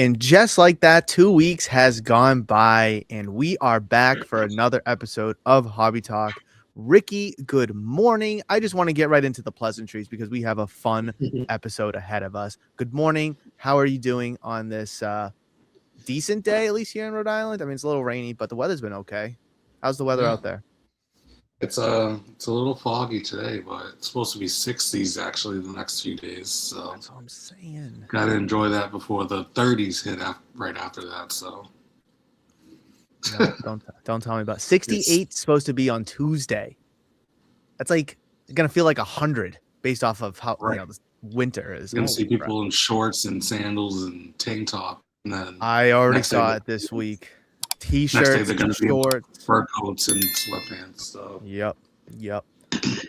And just like that, 2 weeks has gone by, and we are back for another episode of Hobby Talk. Ricky, good morning. I just want to get right into the pleasantries because we have a fun episode ahead of us. Good morning. How are you doing on this decent day, at least here in Rhode Island? I mean, it's a little rainy, but the weather's been okay. How's the weather out there? It's a little foggy today, but it's supposed to be 60s actually the next few days. So that's what I'm saying. Gotta enjoy that before the 30s hit right after that. So no, don't tell me about 68. Supposed to be on Tuesday. That's like gonna feel like 100 based off of how the winter is. You're gonna see people in shorts and sandals and tank top. And then I already saw it this week. T-shirts, shorts, fur coats, and sweatpants. So yep.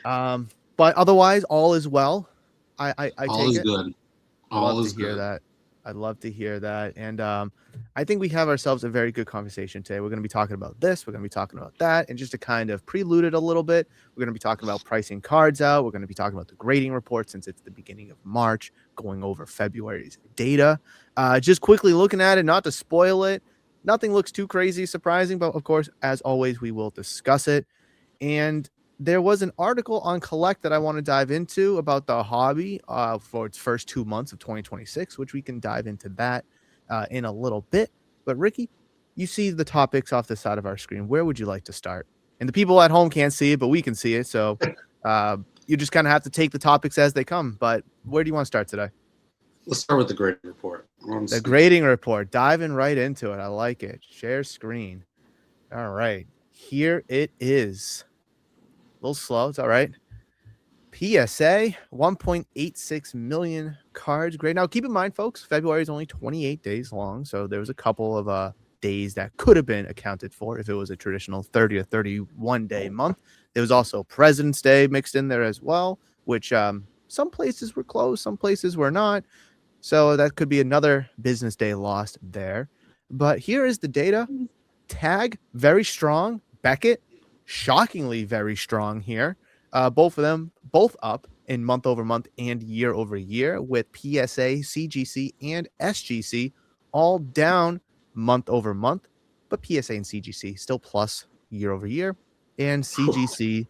But otherwise, all is well. I all take is it. good. All is good. That. I'd love to hear that. And I think we have ourselves a very good conversation today. We're going to be talking about this. We're going to be talking about that. And just to kind of prelude it a little bit, we're going to be talking about pricing cards out. We're going to be talking about the grading report since it's the beginning of March, going over February's data. Just quickly looking at it, not to spoil it. Nothing looks too crazy surprising, but of course, as always, we will discuss it. And there was an article on Collect that I want to dive into about the hobby for its first 2 months of 2026, which we can dive into that in a little bit. But Ricky, you see the topics off the side of our screen. Where would you like to start? And the people at home can't see it, but we can see it. So you just kind of have to take the topics as they come. But where do you want to start today? Let's start with the grading report. The grading report, diving right into it. I like it. Share screen. All right. Here it is. A little slow. It's all right. PSA, 1.86 million cards. Great. Now, keep in mind, folks, February is only 28 days long. So there was a couple of days that could have been accounted for if it was a traditional 30 or 31 day month. There was also President's Day mixed in there as well, which some places were closed, some places were not. So that could be another business day lost there. But here is the data. Tag, very strong. Beckett, shockingly very strong here. Both of them, both up in month over month and year over year, with PSA, CGC, and SGC all down month over month. But PSA and CGC still plus year over year. And CGC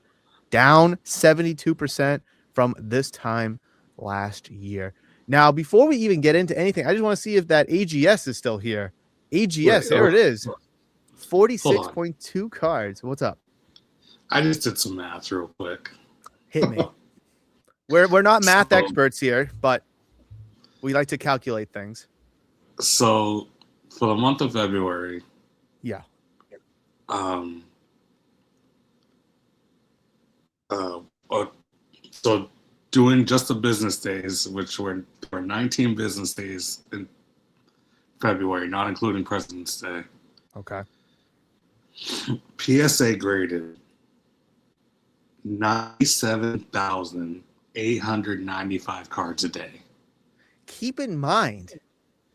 down 72% from this time last year. Now, before we even get into anything, I just want to see if that AGS is still here. AGS, there it is. 46.2 cards. What's up? I just did some math real quick. Hit me. We're not math experts here, but we like to calculate things. So, for the month of February, yeah. So doing just the business days, which were 19 business days in February, not including President's Day. Okay. PSA graded 97,895 cards a day. Keep in mind,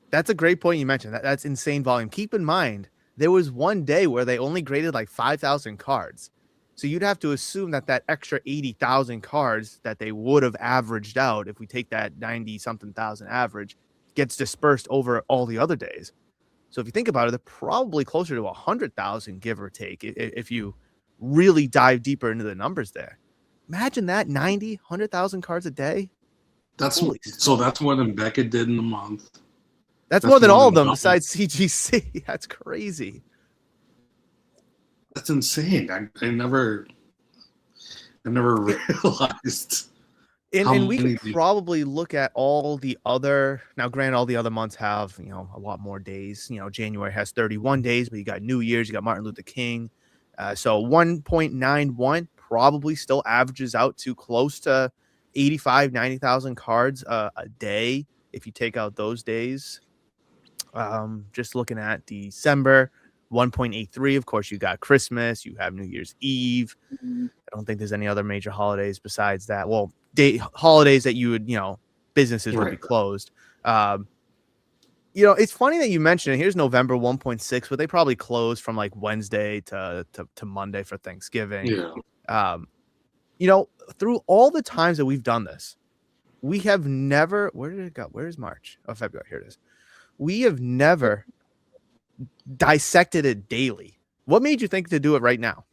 that's a great point you mentioned. That's insane volume. Keep in mind, there was one day where they only graded like 5,000 cards. So you'd have to assume that extra 80,000 cards that they would have averaged out, if we take that 90-something thousand average, gets dispersed over all the other days. So if you think about it, they're probably closer to 100,000, give or take, if you really dive deeper into the numbers there. Imagine that, 90, 100,000 cards a day. That's more than Beckett did in a month. That's more than all of them besides CGC. That's crazy. That's insane. I never realized. And we could probably look at all the other. Now, granted, all the other months have a lot more days. January has 31 days, but you got New Year's, you got Martin Luther King. So 1.91 probably still averages out to close to 85, 90,000 cards a day if you take out those days. Just looking at December. 1.83. Of course, you got Christmas, you have New Year's Eve. I don't think there's any other major holidays besides that. Well, holidays that you would, businesses would be closed. It's funny that you mentioned it. Here's November 1.6, but they probably closed from like Wednesday to Monday for Thanksgiving. Yeah. Through all the times that we've done this, we have never. Where did it go? Where is March? Oh, February. Here it is. We have never dissected it daily. What made you think to do it right now?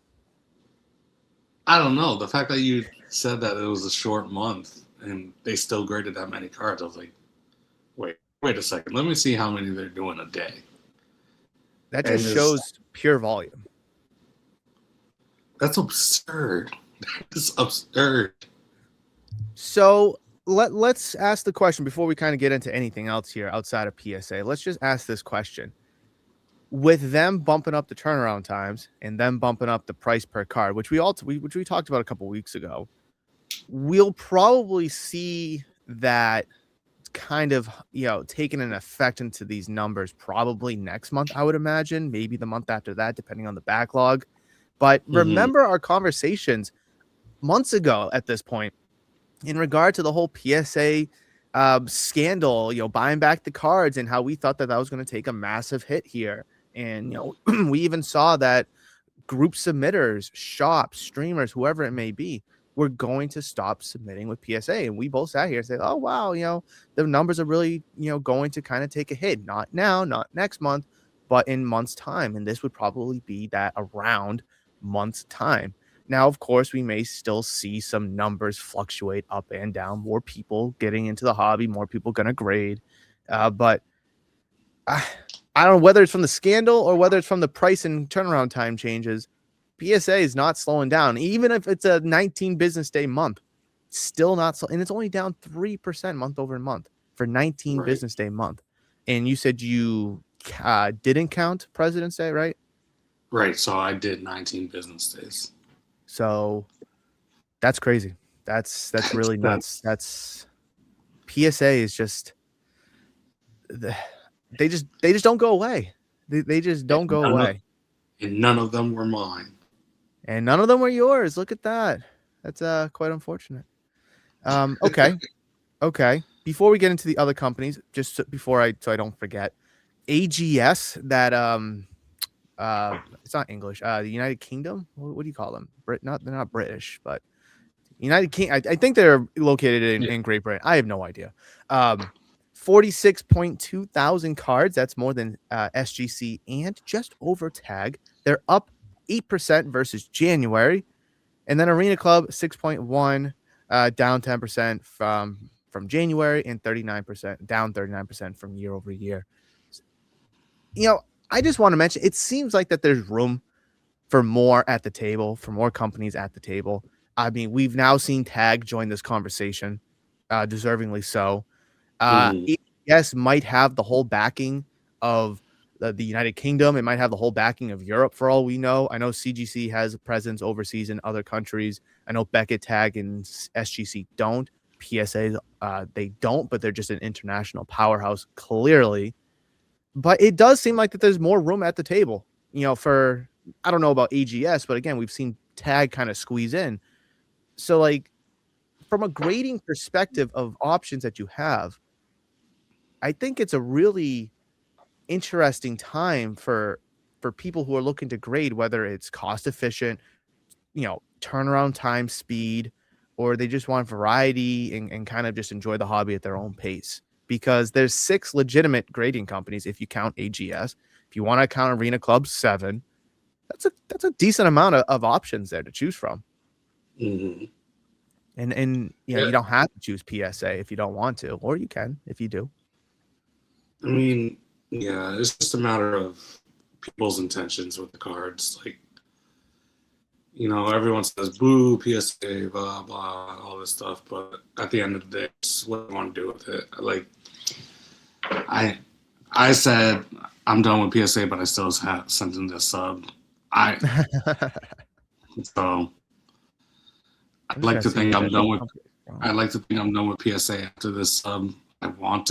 I don't know. The fact that you said that it was a short month and they still graded that many cards, I was like, wait a second. Let me see how many they're doing a day. That And just shows pure volume. that's absurd. It's absurd. So let's ask the question before we kind of get into anything else here outside of PSA. Let's just ask this question. With them bumping up the turnaround times and them bumping up the price per card, which we talked about a couple weeks ago, we'll probably see that kind of taking an effect into these numbers probably next month, I would imagine, maybe the month after that, depending on the backlog. But remember our conversations months ago at this point in regard to the whole PSA scandal, buying back the cards and how we thought that was going to take a massive hit here. And, we even saw that group submitters, shops, streamers, whoever it may be, were going to stop submitting with PSA. And we both sat here and said, oh, wow, the numbers are really, going to kind of take a hit. Not now, not next month, but in months' time. And this would probably be that around months' time. Now, of course, we may still see some numbers fluctuate up and down, more people getting into the hobby, more people going to grade. But I don't know whether it's from the scandal or whether it's from the price and turnaround time changes. PSA is not slowing down, even if it's a 19 business day month. Still not slow, and it's only down 3% month over month for 19 business day month. And you said you didn't count President's Day, right? Right. So I did 19 business days. So that's crazy. That's really nuts. That's PSA is just they just don't go away. They just don't go away. And none of them were mine. And none of them were yours. Look at that. That's quite unfortunate. Okay. Okay. Before we get into the other companies, just so I don't forget, AGS, that it's not English. The United Kingdom. What do you call them? They're not British, but United Kingdom. I think they're located in Great Britain. I have no idea. 46.2 thousand cards. That's more than SGC and just over Tag. They're up 8% versus January. And then Arena Club 6.1, down 10% from January, and 39% down 39% from year over year. I just want to mention, it seems like that there's room for more at the table, for more companies at the table. I mean, we've now seen Tag join this conversation, deservingly so. AGS might have the whole backing of the United Kingdom. It might have the whole backing of Europe for all we know. I know CGC has a presence overseas in other countries. I know Beckett, Tag, and SGC don't. PSA, they don't, but they're just an international powerhouse, clearly. But it does seem like that there's more room at the table, for, I don't know about AGS, but again, we've seen Tag kind of squeeze in. So, like, from a grading perspective of options that you have, I think it's a really interesting time for people who are looking to grade, whether it's cost efficient, turnaround time, speed, or they just want variety and kind of just enjoy the hobby at their own pace. Because there's 6 legitimate grading companies if you count AGS. If you want to count Arena Club, 7. That's a decent amount of options there to choose from. Mm-hmm. And you don't have to choose PSA if you don't want to, or you can if you do. I mean, yeah, it's just a matter of people's intentions with the cards. Like, everyone says boo, PSA, blah blah, all this stuff, but at the end of the day, it's what I want to do with it. Like, I said I'm done with PSA, but I still sent in this sub. So I'd like to think I'm done with. I'd like to think I'm done with PSA after this sub. I want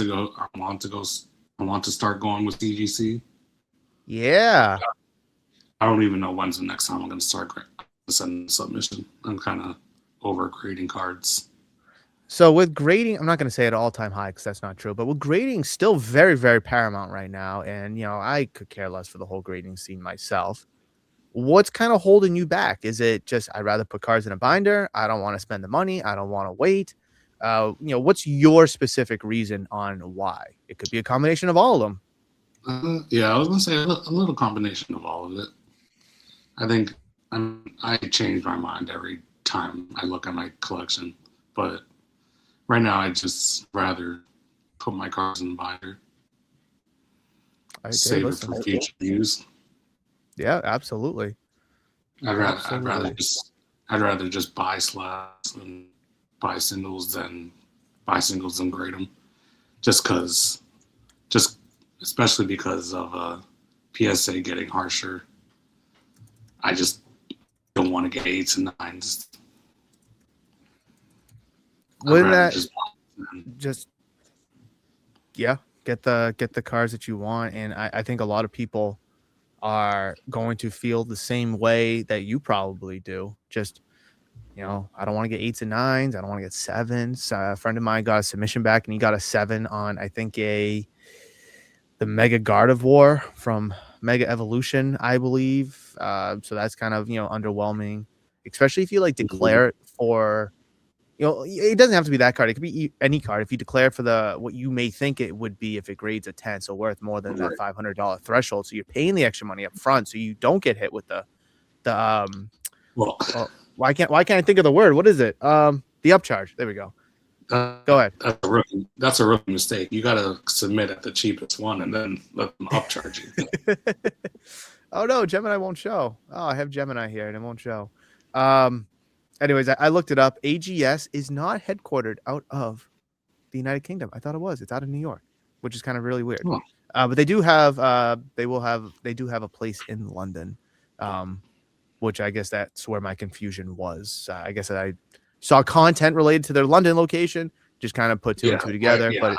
to start going with CGC. Yeah. I don't even know when's the next time I'm going to start sending submission. I'm kind of over grading cards. So with grading, I'm not going to say at all-time high because that's not true, but with grading still very, very paramount right now. And, I could care less for the whole grading scene myself. What's kind of holding you back? Is it just, I'd rather put cards in a binder? I don't want to spend the money. I don't want to wait. What's your specific reason on why? It could be a combination of all of them. Yeah, I was gonna say a little combination of all of it. I think I change my mind every time I look at my collection, but right now I just rather put my cards in the binder, Hey, save it listen. for future use. Yeah, absolutely. Absolutely. I'd rather just buy slabs and buy singles than grade them. Just because, just especially because of PSA getting harsher. I just don't want to get 8s and 9s. Wouldn't that just get the cars that you want? And I think a lot of people are going to feel the same way that you probably do. Just, I don't want to get 8s and 9s. I don't want to get 7s. A friend of mine got a submission back and he got a 7 on, I think, the Mega Gardevoir from Mega Evolution, I believe. So that's kind of, underwhelming, especially if you like declare it for, it doesn't have to be that card. It could be any card. If you declare for what you may think it would be if it grades a 10, so worth more than that $500 threshold. So you're paying the extra money up front, so you don't get hit with the why can't I think of the word? What is it? The upcharge. There we go. Go ahead. That's a rookie mistake. You got to submit at the cheapest one and then let them upcharge you. Oh no, Gemini won't show. Oh, I have Gemini here and it won't show. Anyways, I looked it up. AGS is not headquartered out of the United Kingdom. I thought it was. It's out of New York, which is kind of really weird. But they do have a place in London, which I guess that's where my confusion was. I guess I saw content related to their London location, just kind of put two and two together. But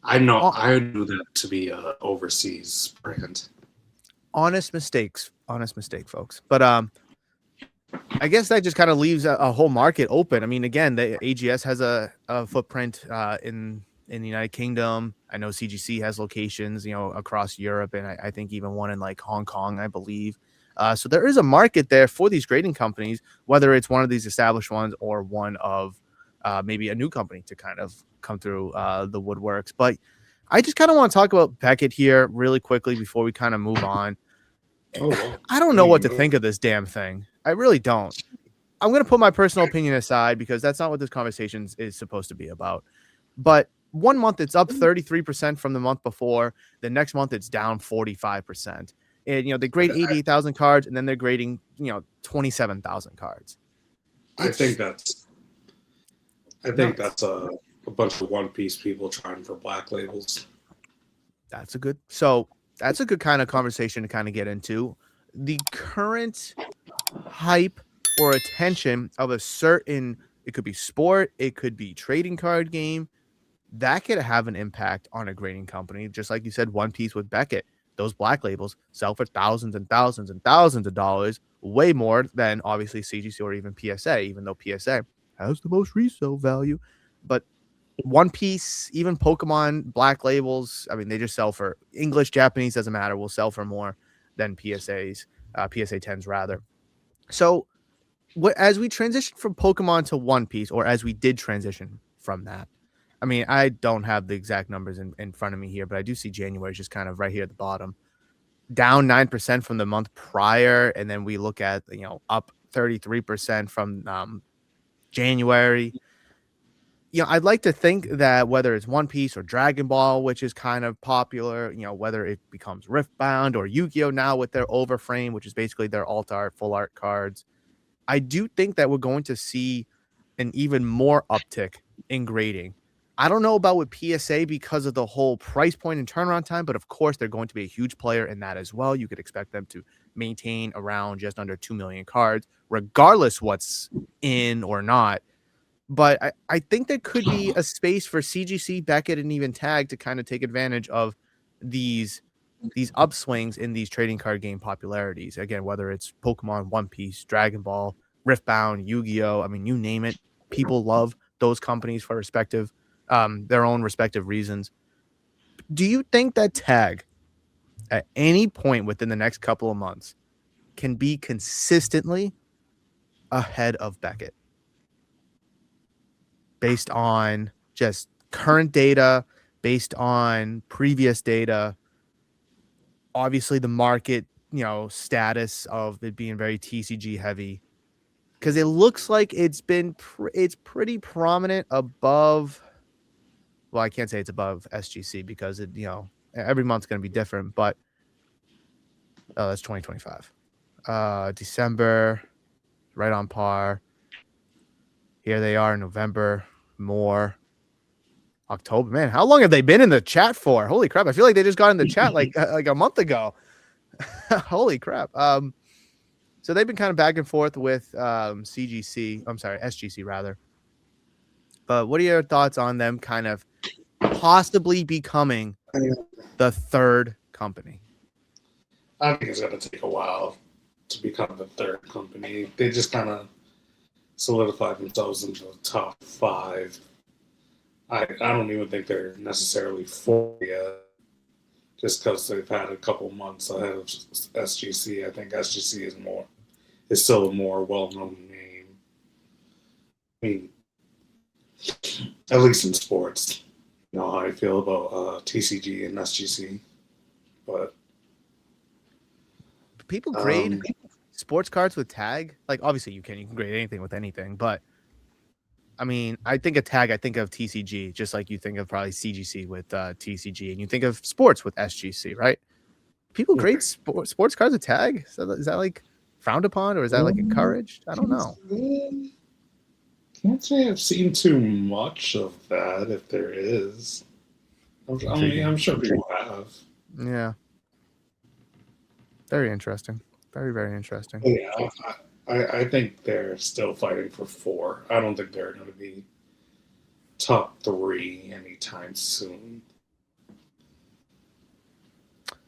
I knew that to be an overseas brand. Honest mistake, folks. But I guess that just kind of leaves a whole market open. I mean, again, the AGS has a footprint in the United Kingdom. I know CGC has locations, across Europe, and I think even one in like Hong Kong, I believe. So there is a market there for these grading companies, whether it's one of these established ones or one of maybe a new company to kind of come through the woodworks. But I just kind of want to talk about Beckett here really quickly before we kind of move on. I don't know what to think of this damn thing. I really don't. I'm going to put my personal opinion aside because that's not what this conversation is supposed to be about. But 1 month it's up 33% from the month before. The next month it's down 45%. And they grade 88,000 cards and then they're grading 27,000 cards. I think that's a bunch of One Piece people trying for black labels. That's a good kind of conversation to kind of get into. The current hype or attention of a certain, it could be sport, it could be trading card game, that could have an impact on a grading company. Just like you said, One Piece with Beckett, those black labels sell for thousands and thousands and thousands of dollars, way more than obviously CGC or even PSA, even though PSA has the most resale value. But One Piece, even Pokemon black labels, I mean, they just sell for English, Japanese, doesn't matter, will sell for more than PSA 10s rather. So as we transition from Pokemon to One Piece, or as we did transition from that, I mean, I don't have the exact numbers in front of me here, but I do see January just kind of right here at the bottom, down 9% from the month prior. And then we look at, up 33% from January. I'd like to think that whether it's One Piece or Dragon Ball, which is kind of popular, whether it becomes Riftbound or Yu-Gi-Oh! Now with their Overframe, which is basically their alt art, full art cards, I do think that we're going to see an even more uptick in grading. I don't know about with PSA because of the whole price point and turnaround time, but of course they're going to be a huge player in that as well. You could expect them to maintain around just under 2 million cards, regardless what's in or not. But I think there could be a space for CGC, Beckett, and even Tag to kind of take advantage of these upswings in these trading card game popularities. Again, whether it's Pokemon, One Piece, Dragon Ball, Riftbound, Yu-Gi-Oh! I mean, you name it. People love those companies for their own respective reasons. Do you think that Tag, at any point within the next couple of months, can be consistently ahead of Beckett? based on just current data, based on previous data. Obviously, the market, status of it being very TCG heavy, because it looks like it's pretty prominent above. Well, I can't say it's above SGC because every month's going to be different, but that's 2025. December, right on par. Here they are in November, more. October, man, how long have they been in the chat for? Holy crap! I feel like they just got in the chat like a month ago. Holy crap! So they've been kind of back and forth with SGC rather. But what are your thoughts on them kind of possibly becoming the third company? I think it's going to take a while to become the third company. They just kind of solidified themselves into the top 5. I don't even think they're necessarily 4 yet, just because they've had a couple months ahead of SGC. I think SGC is still a more well-known name. I mean, at least in sports, you know how I feel about TCG and SGC, but people grade sports cards with tag. Like, obviously you can grade anything with anything, but I mean, I think of tag, I think of TCG, just like you think of probably CGC with TCG, and you think of sports with SGC, right? People grade sports cards with tag. So is that like frowned upon, or is that like encouraged? I don't know. Can't say I've seen too much of that. If there is, I'm sure people have. Yeah. Very interesting. Very, very interesting. Yeah, I think they're still fighting for 4. I don't think they're going to be top 3 anytime soon.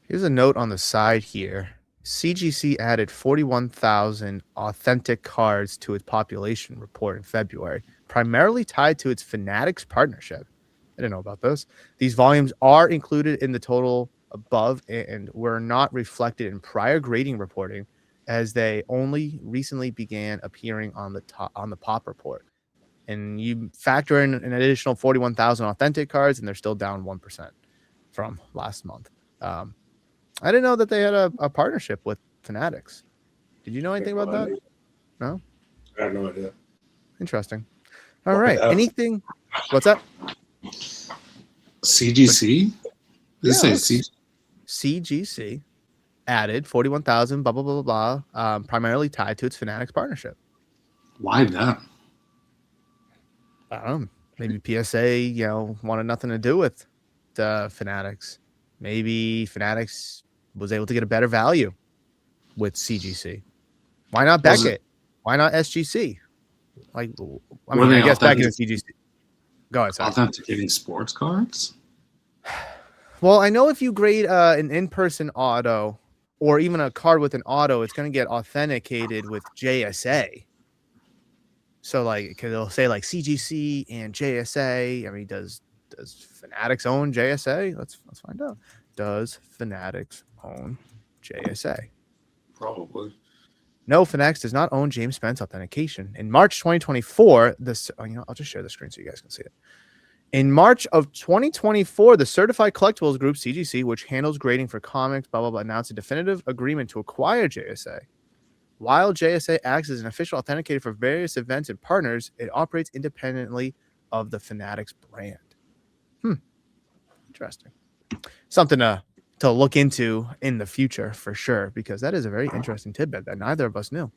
Here's a note on the side here. CGC added 41,000 authentic cards to its population report in February, primarily tied to its Fanatics partnership. I didn't know about this. These volumes are included in the total above and were not reflected in prior grading reporting, as they only recently began appearing on the pop report. And you factor in an additional 41,000 authentic cards, and they're still down 1% from last month. I didn't know that they had a partnership with Fanatics. Did you know anything about that? No? I have no idea. Interesting. All right. Anything? What's that? CGC? CGC added 41,000, blah, blah, blah, blah, blah, primarily tied to its Fanatics partnership. Why that? I don't know. Maybe PSA, wanted nothing to do with the Fanatics. Maybe Fanatics was able to get a better value with CGC. Why not Beckett? Why not SGC? Like, I mean, I guess Beckett and CGC. Go ahead. Sorry. Authenticating sports cards? Well, I know if you grade an in-person auto or even a card with an auto, it's going to get authenticated with JSA. So, like, because it'll say like CGC and JSA. I mean, does Fanatics own JSA? Let's find out. Does Fanatics own JSA? Probably. No, Fanatics does not own James Spence authentication. In March 2024, I'll just share the screen so you guys can see it. In March of 2024, the Certified Collectibles Group, CGC, which handles grading for comics, blah, blah, blah, announced a definitive agreement to acquire JSA. While JSA acts as an official authenticator for various events and partners, it operates independently of the Fanatics brand. Interesting. Something to look into in the future for sure, because that is a very interesting tidbit that neither of us knew.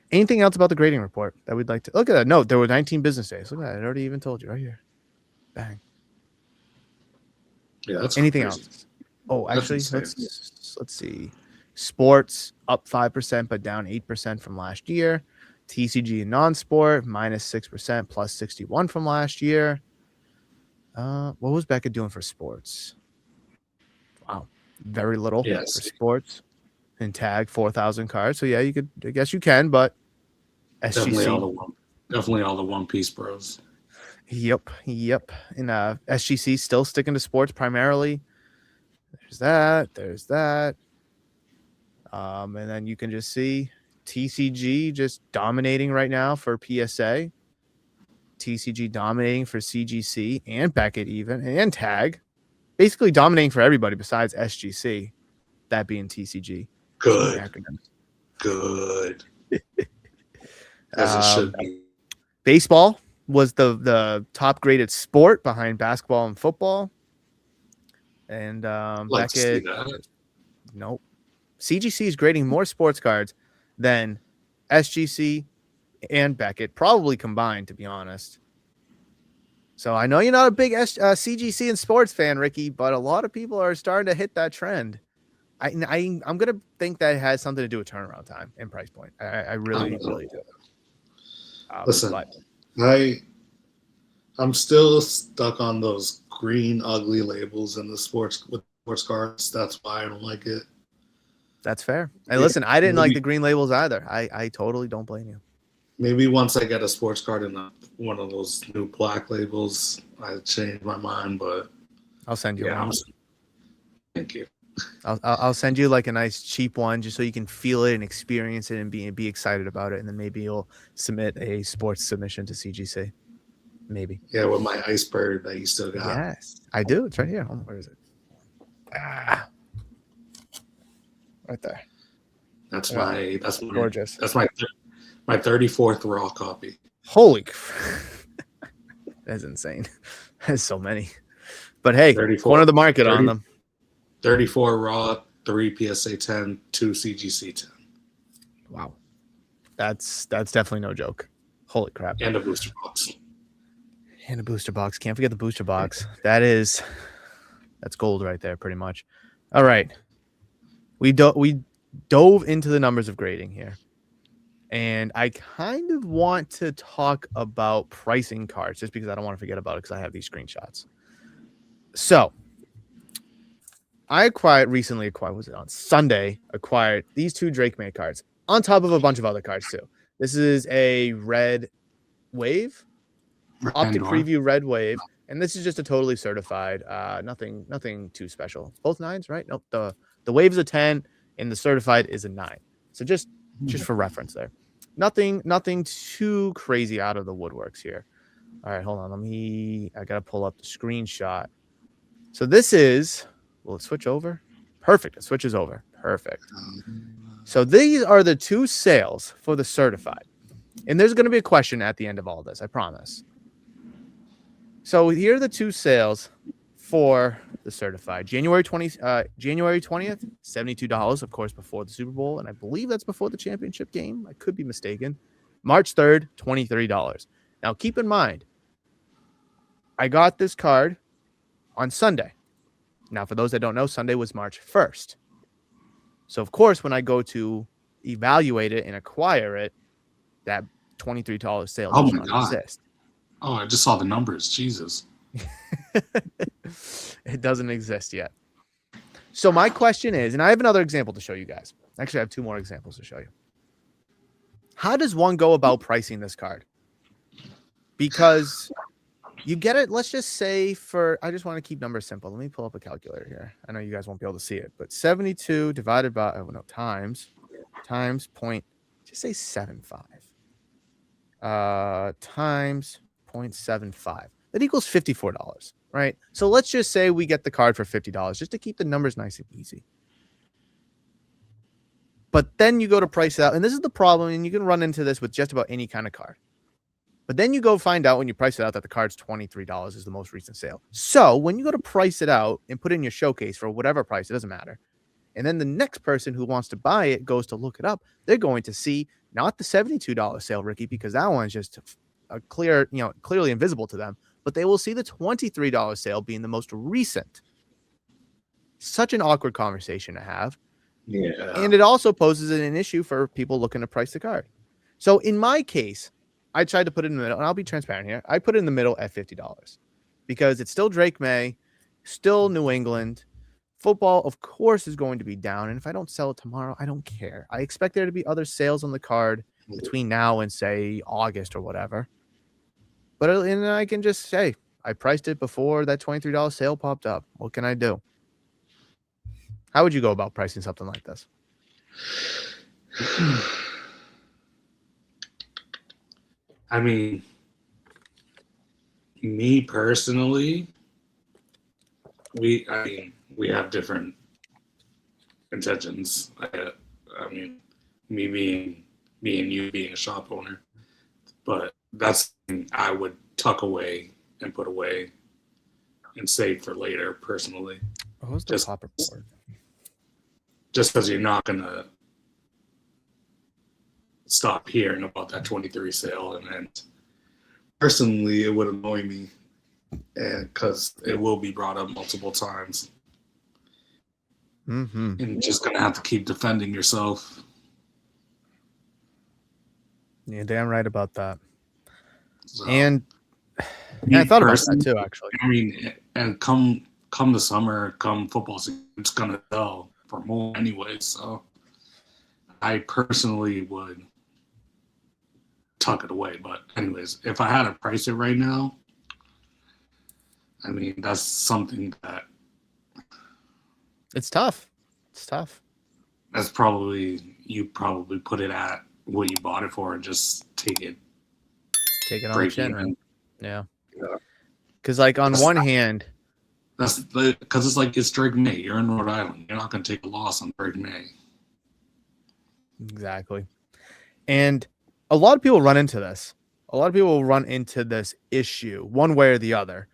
Anything else about the grading report that we'd like to look at? That note, there were 19 business days. Look at that. I already even told you right here. Bang. Yeah, that's anything crazy. Else? Oh, actually, let's see. Sports up 5%, but down 8% from last year. TCG and non-sport minus 6%, plus 61 from last year. What was Becca doing for sports? Wow, very little for sports. And tag 4,000 cards. So yeah, I guess you can, but SGC definitely all the One Piece bros. Yep. And SGC still sticking to sports primarily. There's that. And then you can just see TCG just dominating right now for PSA. TCG dominating for CGC and Beckett even, and Tag. Basically dominating for everybody besides SGC, that being TCG. Good. Acronyms. Good. As it should be. Baseball was the top graded sport behind basketball and football. And Like to see Beckett, that. nope. CGC is grading more sports cards than SGC and Beckett, probably combined, to be honest. So I know you're not a big CGC and sports fan, Ricky, but a lot of people are starting to hit that trend. I'm gonna think that it has something to do with turnaround time and price point. I really do. Listen, but I'm still stuck on those green ugly labels in the sports cards. That's why I don't like it. That's fair. And listen, I didn't like the green labels either. I totally don't blame you. Maybe once I get a sports card in one of those new black labels, I change my mind. But I'll send you one. Thank you. I'll send you like a nice cheap one just so you can feel it and experience it and be excited about it. And then maybe you'll submit a sports submission to CGC. Maybe. Yeah, with my iceberg that you still got. Yes, I do. It's right here. Oh, where is it? Right there. That's gorgeous. That's my 34th raw copy. Holy that's insane. There's so many. But hey, corner the market on them. 34 raw, 3 PSA 10, 2 CGC 10. Wow. That's definitely no joke. Holy crap. And a booster box. And a booster box. Can't forget the booster box. That's gold right there, pretty much. All right. We dove into the numbers of grading here. And I kind of want to talk about pricing cards just because I don't want to forget about it because I have these screenshots. So I recently acquired, was it on Sunday, acquired these 2 Drake May cards on top of a bunch of other cards too. This is a red wave, Optic Preview red wave, and this is just a totally certified, nothing too special. Both 9s, right? Nope. The wave is a 10 and the certified is a 9. So just for reference there. Nothing too crazy out of the woodworks here. All right, hold on. I got to pull up the screenshot. So this is, will it switch over? Perfect. It switches over. Perfect. So these are the 2 sales for the certified. And there's going to be a question at the end of all this, I promise. So here are the 2 sales for the certified. January 20th, $72, of course, before the Super Bowl. And I believe that's before the championship game. I could be mistaken. March 3rd, $23. Now, keep in mind, I got this card on Sunday. Now, for those that don't know, Sunday was March 1st. So, of course, when I go to evaluate it and acquire it, that $23 sale does not exist. Oh, I just saw the numbers. Jesus. It doesn't exist yet. So my question is, and I have another example to show you guys. Actually, I have 2 more examples to show you. How does one go about pricing this card? Because you get it, let's just say I just want to keep numbers simple. Let me pull up a calculator here. I know you guys won't be able to see it, but 72 divided by, times point, just say 75. Times 0.75. That equals $54, right? So let's just say we get the card for $50 just to keep the numbers nice and easy. But then you go to price it out, and this is the problem, and you can run into this with just about any kind of card. But then you go find out when you price it out that the card's $23 is the most recent sale. So when you go to price it out and put it in your showcase for whatever price, it doesn't matter. And then the next person who wants to buy it goes to look it up. They're going to see not the $72 sale, Ricky, because that one's just a clearly invisible to them, but they will see the $23 sale being the most recent. Such an awkward conversation to have. Yeah. And it also poses an issue for people looking to price the card. So in my case, I tried to put it in the middle, and I'll be transparent here. I put it in the middle at $50 because it's still Drake May, still New England. Football, of course, is going to be down. And if I don't sell it tomorrow, I don't care. I expect there to be other sales on the card between now and, say, August or whatever. But and I can just say, I priced it before that $23 sale popped up. What can I do? How would you go about pricing something like this? I mean, Me personally, we have different intentions. I mean, me being you being a shop owner, but that's something I would tuck away and put away and save for later. Personally, Who's the just popper board? just because you're not gonna stop hearing about that 23 sale, and personally, it would annoy me, and because it will be brought up multiple times, Mm-hmm. and you're just gonna have to keep defending yourself. You're damn right about that. So, And me I thought about that personally, too, actually. I mean, and come the summer, come football season, it's gonna sell for more anyway. So I personally would tuck it away. But anyways, if I had to price it right now, I mean that's something It's tough. It's tough. that's probably you probably put it at what you bought it for and just take it Take it on the break chin, even. right? Yeah. Yeah. Because, like, on one hand, That's because it's like it's Drake May. You're in Rhode Island. You're not going to take a loss on Drake May. exactly. And a lot of people run into this. A lot of people run into this issue one way or the other.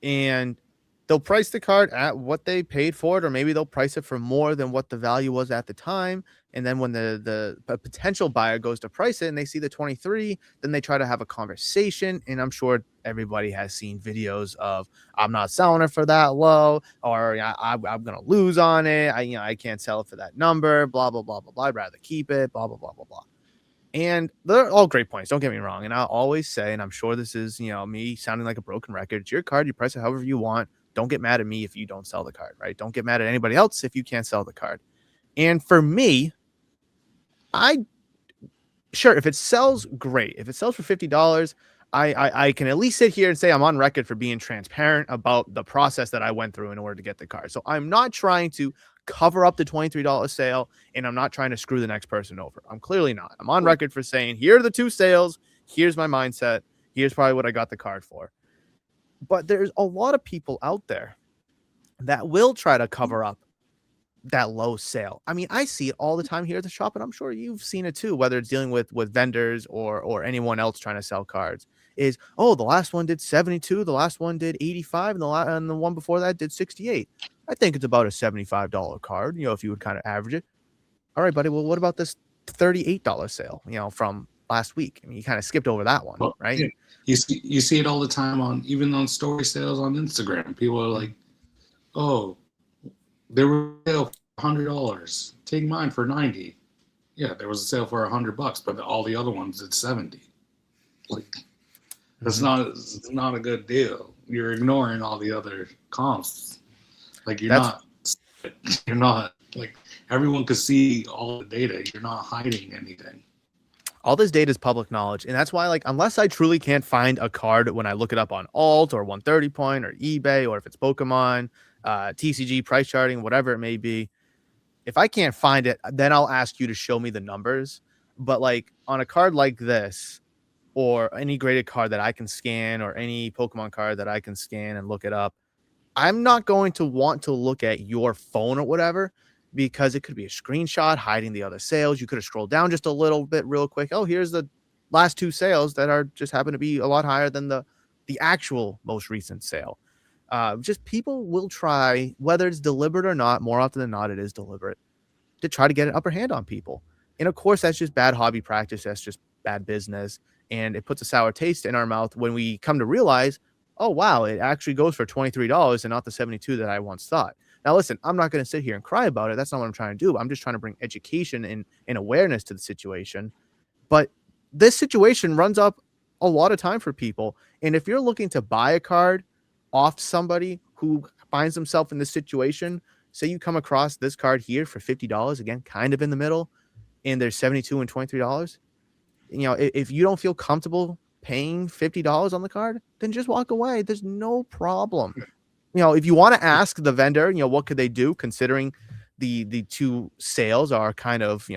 And they'll price the card at what they paid for it, or maybe they'll price it for more than what the value was at the time. And then when the potential buyer goes to price it and they see the 23, then they try to have a conversation. And I'm sure everybody has seen videos of, I'm not selling it for that low, or I'm going to lose on it. I can't sell it for that number, blah, blah, blah, blah, blah. I'd rather keep it, blah, blah, blah, blah, blah. And they're all great points. Don't get me wrong. And I'll always say, and I'm sure this is, me sounding like a broken record, it's your card. You price it however you want. Don't get mad at me if you don't sell the card, right? Don't get mad at anybody else if you can't sell the card. And for me, sure, if it sells, great. If it sells for $50, I can at least sit here and say I'm on record for being transparent about the process that I went through in order to get the card. So I'm not trying to cover up the $23 sale, and I'm not trying to screw the next person over. I'm clearly not. I'm on record for saying, here are the two sales. Here's my mindset. Here's probably what I got the card for. But there's a lot of people out there that will try to cover up that low sale. I mean, I see it all the time here at the shop, and I'm sure you've seen it too, whether it's dealing with vendors or anyone else trying to sell cards. Is, oh, the last one did 72, the last one did 85, and the one before that did 68. I think it's about a $75 card, if you would kind of average it. All right, buddy. Well, what about this $38 sale, from last week? I mean, you kind of skipped over that one, right? Yeah. You see it all the time even on story sales on Instagram. People are like, "Oh, there was a sale for $100. Take mine for 90." Yeah, there was a sale for $100, but all the other ones did 70. Like, that's not a good deal. You're ignoring all the other comps. Like you're not like everyone could see all the data. You're not hiding anything. All this data is public knowledge. And that's why, like, unless I truly can't find a card when I look it up on Alt or 130 Point or eBay, or if it's Pokemon, TCG, price charting, whatever it may be, if I can't find it, then I'll ask you to show me the numbers. But like on a card like this, or any graded card that I can scan, or any Pokemon card that I can scan and look it up, I'm not going to want to look at your phone or whatever, because it could be a screenshot hiding the other sales. You could have scrolled down just a little bit real quick. Oh, here's the last two sales that are just happen to be a lot higher than the actual most recent sale. Just people will try, whether it's deliberate or not, more often than not, it is deliberate, to try to get an upper hand on people. And of course, that's just bad hobby practice. That's just bad business. And it puts a sour taste in our mouth when we come to realize, oh, wow, it actually goes for $23 and not the 72 that I once thought. Now, listen, I'm not going to sit here and cry about it. That's not what I'm trying to do. I'm just trying to bring education and awareness to the situation. But this situation runs up a lot of time for people. And if you're looking to buy a card off somebody who finds himself in this situation, say you come across this card here for $50, again, kind of in the middle, and there's 72 and $23, if you don't feel comfortable paying $50 on the card, then just walk away. There's no problem. If you want to ask the vendor, what could they do, considering the two sales are kind of,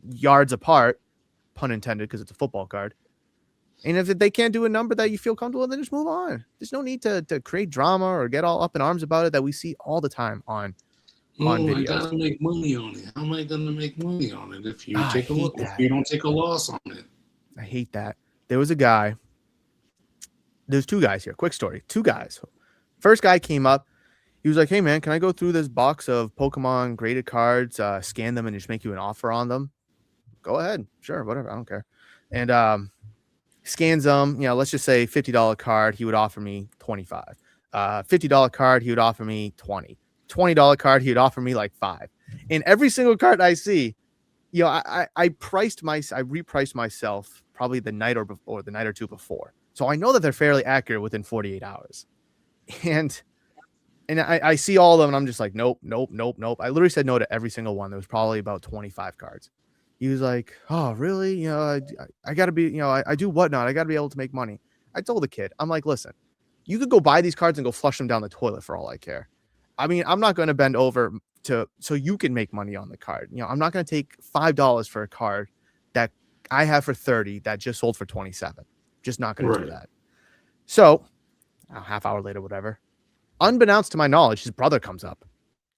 yards apart, pun intended, because it's a football card. And if they can't do a number that you feel comfortable with, then just move on. There's no need to create drama or get all up in arms about it that we see all the time on Oh, I videos. gotta make money on it. How am I gonna make money on it if you I take a hate look? If that. you don't take a loss on it? I hate that. There was a guy. There's two guys here. Quick story. Two guys. First guy came up. He was like, "Hey man, can I go through this box of Pokemon graded cards, scan them, and just make you an offer on them?" Go ahead, sure, whatever, I don't care. And scans them. Let's just say $50 card. He would offer me 25. $50 card. He would offer me 20. $20 card. He would offer me like 5. And every single card I see, I repriced myself probably the night or the night or two before, so I know that they're fairly accurate within 48 hours. And I see all of them, and I'm just like, nope, nope, nope, nope. I literally said no to every single one. There was probably about 25 cards. He was like, "Oh, really? I got to be, I do whatnot. I got to be able to make money." I told the kid, I'm like, "Listen, you could go buy these cards and go flush them down the toilet for all I care. I mean, I'm not going to bend over so you can make money on the card. I'm not going to take $5 for a card that I have for 30 that just sold for 27. Just not going to do that." So a half hour later, whatever, unbeknownst to my knowledge, his brother comes up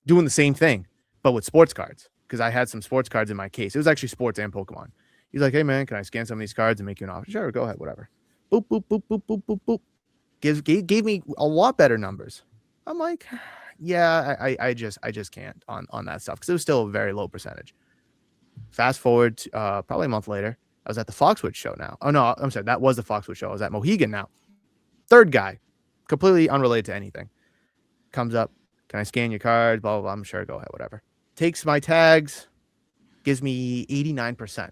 doing the same thing, but with sports cards, because I had some sports cards in my case. It was actually sports and Pokemon. He's like, "Hey, man, can I scan some of these cards and make you an offer?" Sure, go ahead, whatever. Boop, boop, boop, boop, boop, boop, boop. Gave me a lot better numbers. I'm like, yeah, I just can't on that stuff, because it was still a very low percentage. Fast forward to, probably a month later, I was at the Foxwood show now. Oh, no, I'm sorry. That was the Foxwood show. I was at Mohegan now. Third guy, completely unrelated to anything, comes up. "Can I scan your card?" Blah, blah, blah. I'm sure. Go ahead, whatever. Takes my tags, gives me 89%.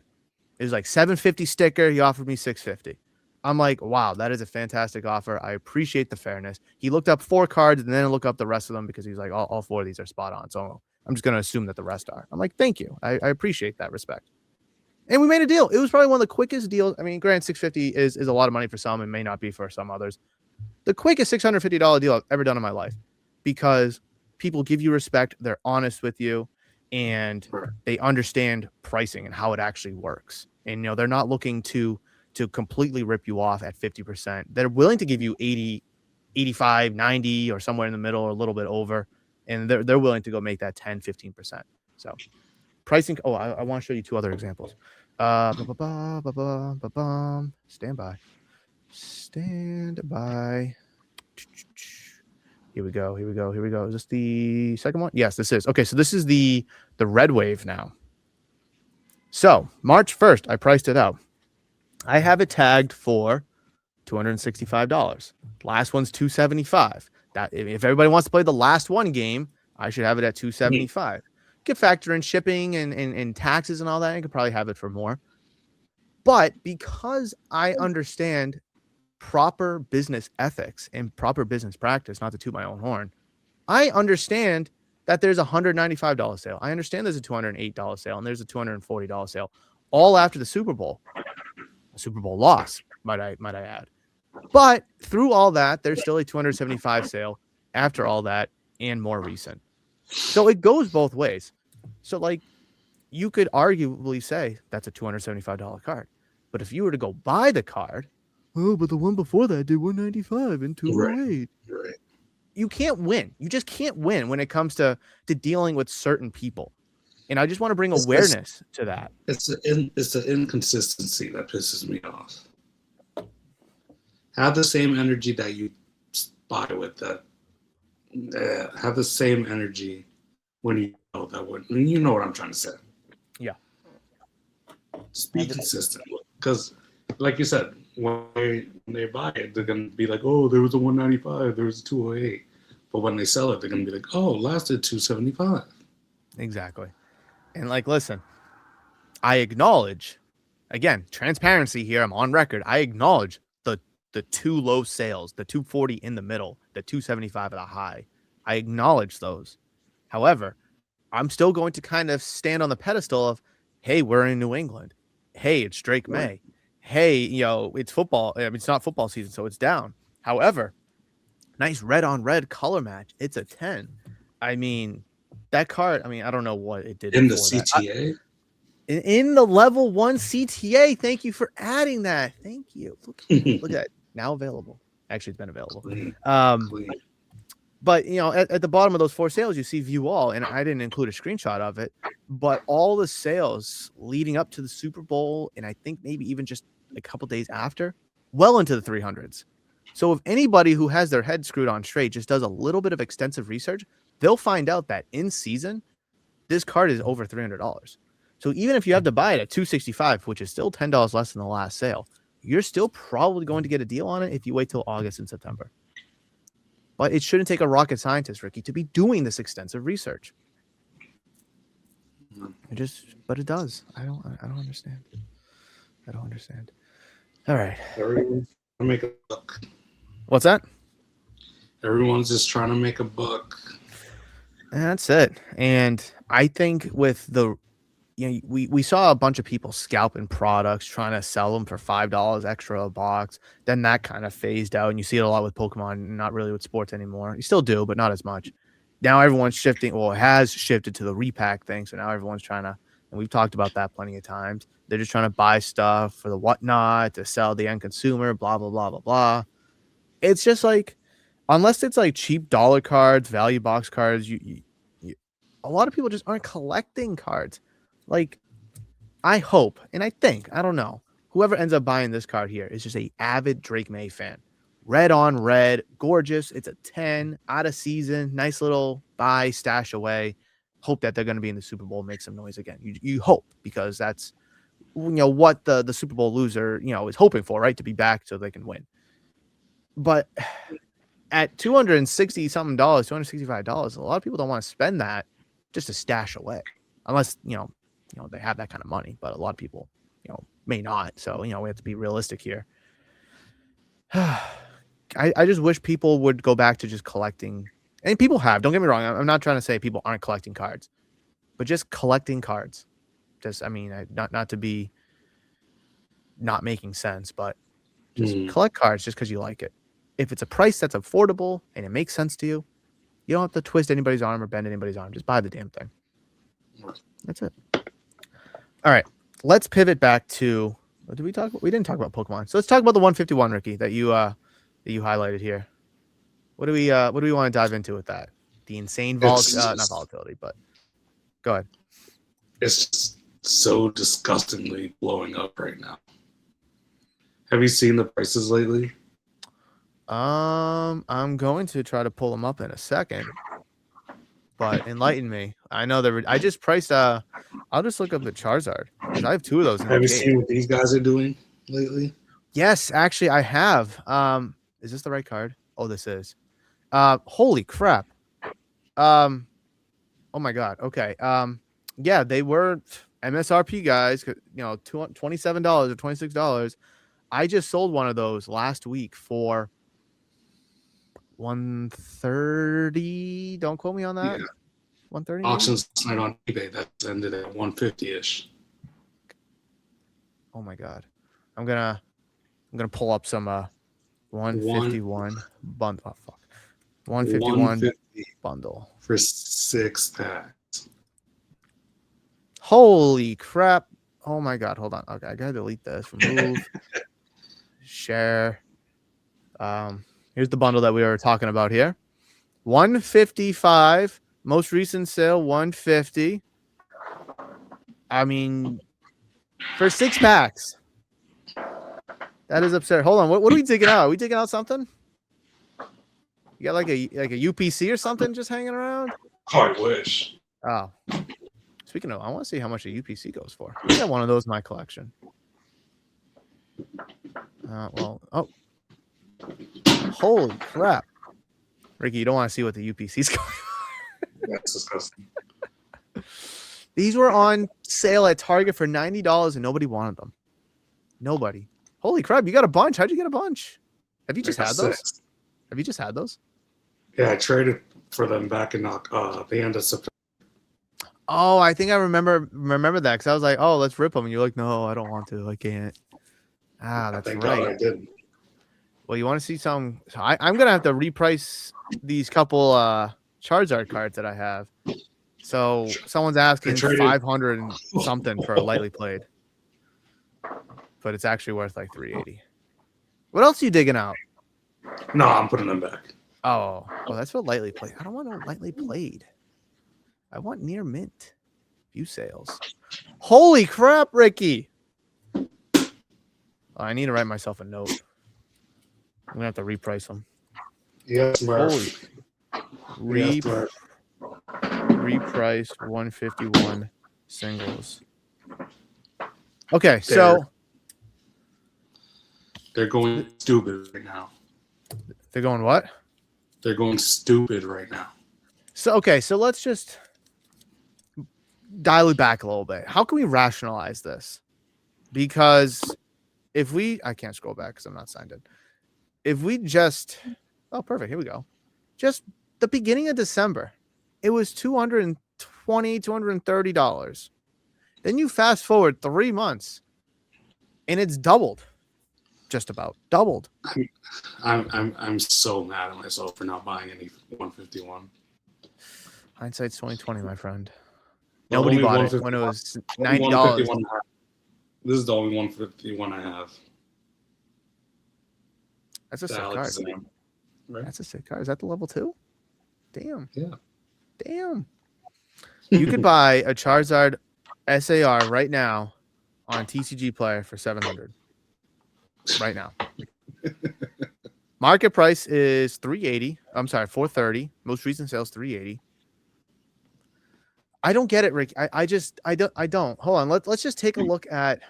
It was like $750 sticker. He offered me $650. I'm like, wow, that is a fantastic offer. I appreciate the fairness. He looked up 4 cards and then looked up the rest of them, because he's like, all 4 of these are spot on. So I'm just going to assume that the rest are. I'm like, thank you. I appreciate that respect. And we made a deal. It was probably one of the quickest deals. I mean, granted, $650 is a lot of money for some and may not be for some others. The quickest $650 deal I've ever done in my life, because people give you respect. They're honest with you, and they understand pricing and how it actually works. And, they're not looking to completely rip you off at 50%. They're willing to give you 80, 85, 90, or somewhere in the middle, or a little bit over. And they're willing to go make that 10, 15%. So pricing. Oh, I want to show you 2 other examples. Stand by. Here we go. Is this the second one? Yes, this is. Okay, so this is the Red Wave now. So March 1st, I priced it out. I have it tagged for $265. Last one's $275. That if everybody wants to play the last one game, I should have it at $275. You could factor in shipping and taxes and all that. I could probably have it for more. But because I understand proper business ethics and proper business practice, not to toot my own horn, I understand that there's a $195 sale. I understand there's a $208 sale, and there's a $240 sale, all after the Super Bowl. A Super Bowl loss, might I add. But through all that, there's still a $275 sale after all that, and more recent. So it goes both ways. So, like, you could arguably say that's a $275 card. But if you were to go buy the card, oh, but the one before that did $195 and $208. Right. You can't win. You just can't win when it comes to dealing with certain people. And I just want to bring awareness to that. It's the inconsistency that pisses me off. Have the same energy that you buy with that. Have the same energy when you know that one. You know what I'm trying to say. Yeah. Just be consistent. Because, like you said, when they buy it, they're going to be like, oh, there was a $195, there was a $208. But when they sell it, they're going to be like, oh, lasted $275. Exactly. And, like, listen, I acknowledge, again, transparency here. I'm on record. I acknowledge the 2 low sales, the 240 in the middle, the 275 at a high. I acknowledge those. However, I'm still going to kind of stand on the pedestal of, hey, we're in New England. Hey, it's Drake May. Hey, it's football. I mean, it's not football season, so it's down. However, nice red on red color match. It's a 10. I mean, that card, I mean, I don't know what it did in the CTA. in the level 1 CTA. Thank you for adding that. Thank you. Look at that. Now available. Actually, it's been available. Clean. But at the bottom of those 4 sales, you see view all, and I didn't include a screenshot of it, but all the sales leading up to the Super Bowl, and I think maybe even just a couple days after, well into the 300s. So if anybody who has their head screwed on straight just does a little bit of extensive research, they'll find out that in season, this card is over $300. So even if you have to buy it at $265, which is still $10 less than the last sale, you're still probably going to get a deal on it if you wait till August and September. But it shouldn't take a rocket scientist, Ricky, to be doing this extensive research. But it does. I don't understand. I don't understand. All right. Everyone's trying to make a buck. What's that? Everyone's just trying to make a buck. And that's it. And I think with the, we saw a bunch of people scalping products, trying to sell them for $5 extra a box. Then that kind of phased out. And you see it a lot with Pokemon, not really with sports anymore. You still do, but not as much. Now everyone's shifting, well, it has shifted to the repack thing. So now everyone's trying to, and we've talked about that plenty of times. They're just trying to buy stuff for the whatnot to sell the end consumer, blah, blah, blah, blah, blah. It's just like, unless it's like cheap dollar cards, value box cards, you a lot of people just aren't collecting cards. Like, I hope, and I think, I don't know, whoever ends up buying this card here is just a avid Drake May fan. Red on red, gorgeous. It's a 10 out of season, nice little buy, stash away. Hope that they're going to be in the Super Bowl, make some noise again. You hope, because that's what the Super Bowl loser is hoping for, right? To be back so they can win. But at $260 something, $265, a lot of people don't want to spend that just to stash away, unless they have that kind of money. But a lot of people may not. So we have to be realistic here. I just wish people would go back to just collecting, and people have. Don't get me wrong. I'm not trying to say people aren't collecting cards, but just collecting cards. Just not to be not making sense, but just collect cards just because you like it. If it's a price that's affordable and it makes sense to you, you don't have to twist anybody's arm or bend anybody's arm. Just buy the damn thing. That's it. All right, let's pivot back to. What did we talk about? We didn't talk about Pokemon, so let's talk about the 151, Ricky, that you highlighted here. What do we want to dive into with that? The insane not volatility, but go ahead. It's just so disgustingly blowing up right now. Have you seen the prices lately? I'm going to try to pull them up in a second, but enlighten me. I know that I just priced. I'll just look up the Charizard because I have 2 of those. Have you seen what these guys are doing lately? Yes, actually, I have. Is this the right card? Oh, this is. Holy crap. Oh my God. Okay. Yeah, they were MSRP guys. $27 or $26. I just sold one of those last week for $130. Don't quote me on that. Yeah. $130. Auctions tonight on eBay that ended at $150-ish. Oh my God. I'm gonna pull up some 151 bundle. Oh fuck. 151 bundle for 6 packs. Holy crap. Oh my God. Hold on. Okay, I gotta delete this. Remove. Share. Here's the bundle that we were talking about here. 155. Most recent sale, 150. I mean, for 6 packs. That is absurd. Hold on. What are we digging out? Are we digging out something? You got like a UPC or something just hanging around? Oh, I wish. Oh. Speaking of, I want to see how much a UPC goes for. I got one of those in my collection. Holy crap. Ricky, you don't want to see what the UPC's going for. That's disgusting. These were on sale at Target for $90 and nobody wanted them. Nobody. Holy crap, you got a bunch. How'd you get a bunch? Have you just had those? 6. Have you just had those? Yeah, I traded for them back in the end of September. Oh, I think I remember that because I was like, oh, let's rip them. And you're like, no, I don't want to. I can't. That's Thank right. God I didn't. Well, you want to see some? So I'm going to have to reprice these couple Charizard cards that I have. So someone's asking traded- 500 and something for a lightly played, but it's actually worth like 380. What else are you digging out? No, I'm putting them back. Oh, that's what lightly played. I don't want no lightly played. I want near mint. View sales. Holy crap, Ricky! Oh, I need to write myself a note. I'm gonna have to reprice them. Yes, Murph. Holy. Yes, Murph. Repriced 151 singles. Okay, so they're going stupid right now. They're going what? They're going stupid right now. So let's just dial it back a little bit. How can we rationalize this? Because I can't scroll back because I'm not signed in. If we just, perfect, here we go. Just the beginning of December, it was $220, $230. Then you fast forward 3 months, and it's doubled, just about doubled. I'm so mad at myself for not buying any 151. Hindsight's 2020, my friend. Well, Nobody bought it when it was $90. This is the only 151 I have. That's a sick card. Right? That's a sick card. Is that the level 2? Damn. Yeah. Damn. You could buy a Charizard SAR right now on TCG Player for $700. Right now. Market price is $380. I'm sorry, $430. Most recent sales $380. I don't get it, Rick. I don't. Hold on. Let's just take a look at.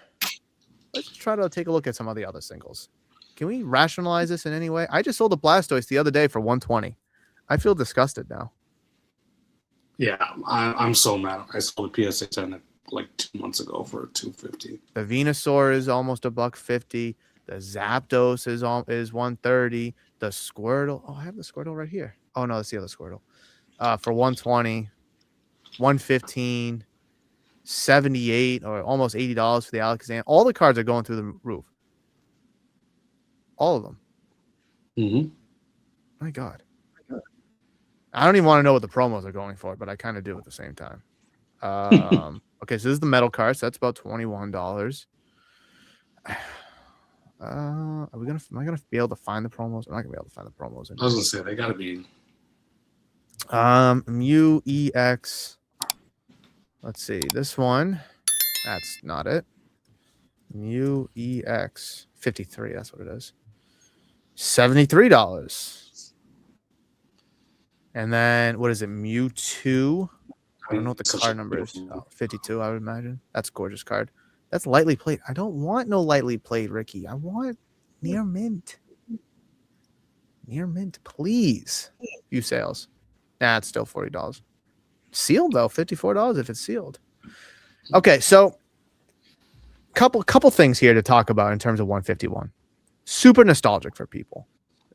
Let's try to take a look at some of the other singles. Can we rationalize this in any way? I just sold a Blastoise the other day for $120. I feel disgusted now. Yeah, I'm so mad. I sold the PSA 10 like 2 months ago for $250. The Venusaur is almost $150. The Zapdos is $130. The Squirtle. Oh, I have the Squirtle right here. Oh no, that's the other Squirtle. For $120, $115, $78, or almost $80 for the Alakazam. All the cards are going through the roof. All of them. Mm-hmm. My God. I don't even want to know what the promos are going for, but I kind of do at the same time. Okay, so this is the metal card. So that's about $21. Am I gonna be able to find the promos? I'm not gonna be able to find the promos. I was gonna say they gotta be. Mew EX. Let's see. This one. That's not it. Mew EX 53. That's what it is. $73. And then what is it? Mewtwo. I don't know what the card number is. 52, I would imagine. That's a gorgeous card. That's lightly played. I don't want no lightly played, Ricky. I want near mint. Near mint, please. Few sales. Nah, it's still $40. Sealed though, $54 if it's sealed. Okay, so couple things here to talk about in terms of 151. Super nostalgic for people.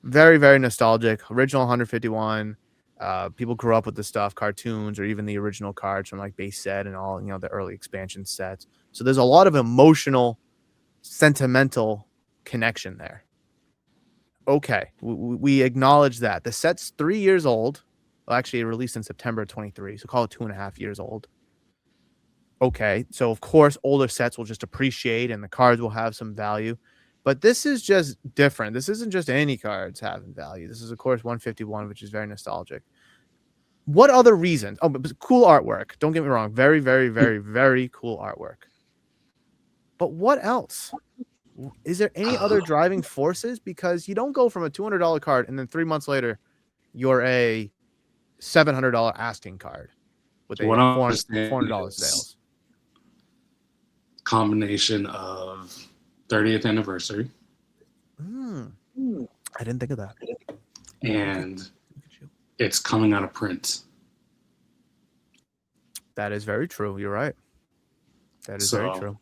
Very, very nostalgic. Original 151. People grew up with the stuff, cartoons, or even the original cards from like base set and all, the early expansion sets. So there's a lot of emotional, sentimental connection there. Okay, we acknowledge that. The set's 3 years old. Well, actually, it released in September 23, so call it 2.5 years old. Okay, so of course, older sets will just appreciate and the cards will have some value. But this is just different. This isn't just any cards having value. This is, of course, 151, which is very nostalgic. What other reasons? Oh, but cool artwork. Don't get me wrong. Very, very, very, very cool artwork. But what else? Is there any other driving forces? Because you don't go from a $200 card and then 3 months later, you're a $700 asking card with a $400 sales. Combination of 30th anniversary. I didn't think of that. And it's coming out of print. That is very true. You're right. That is very true.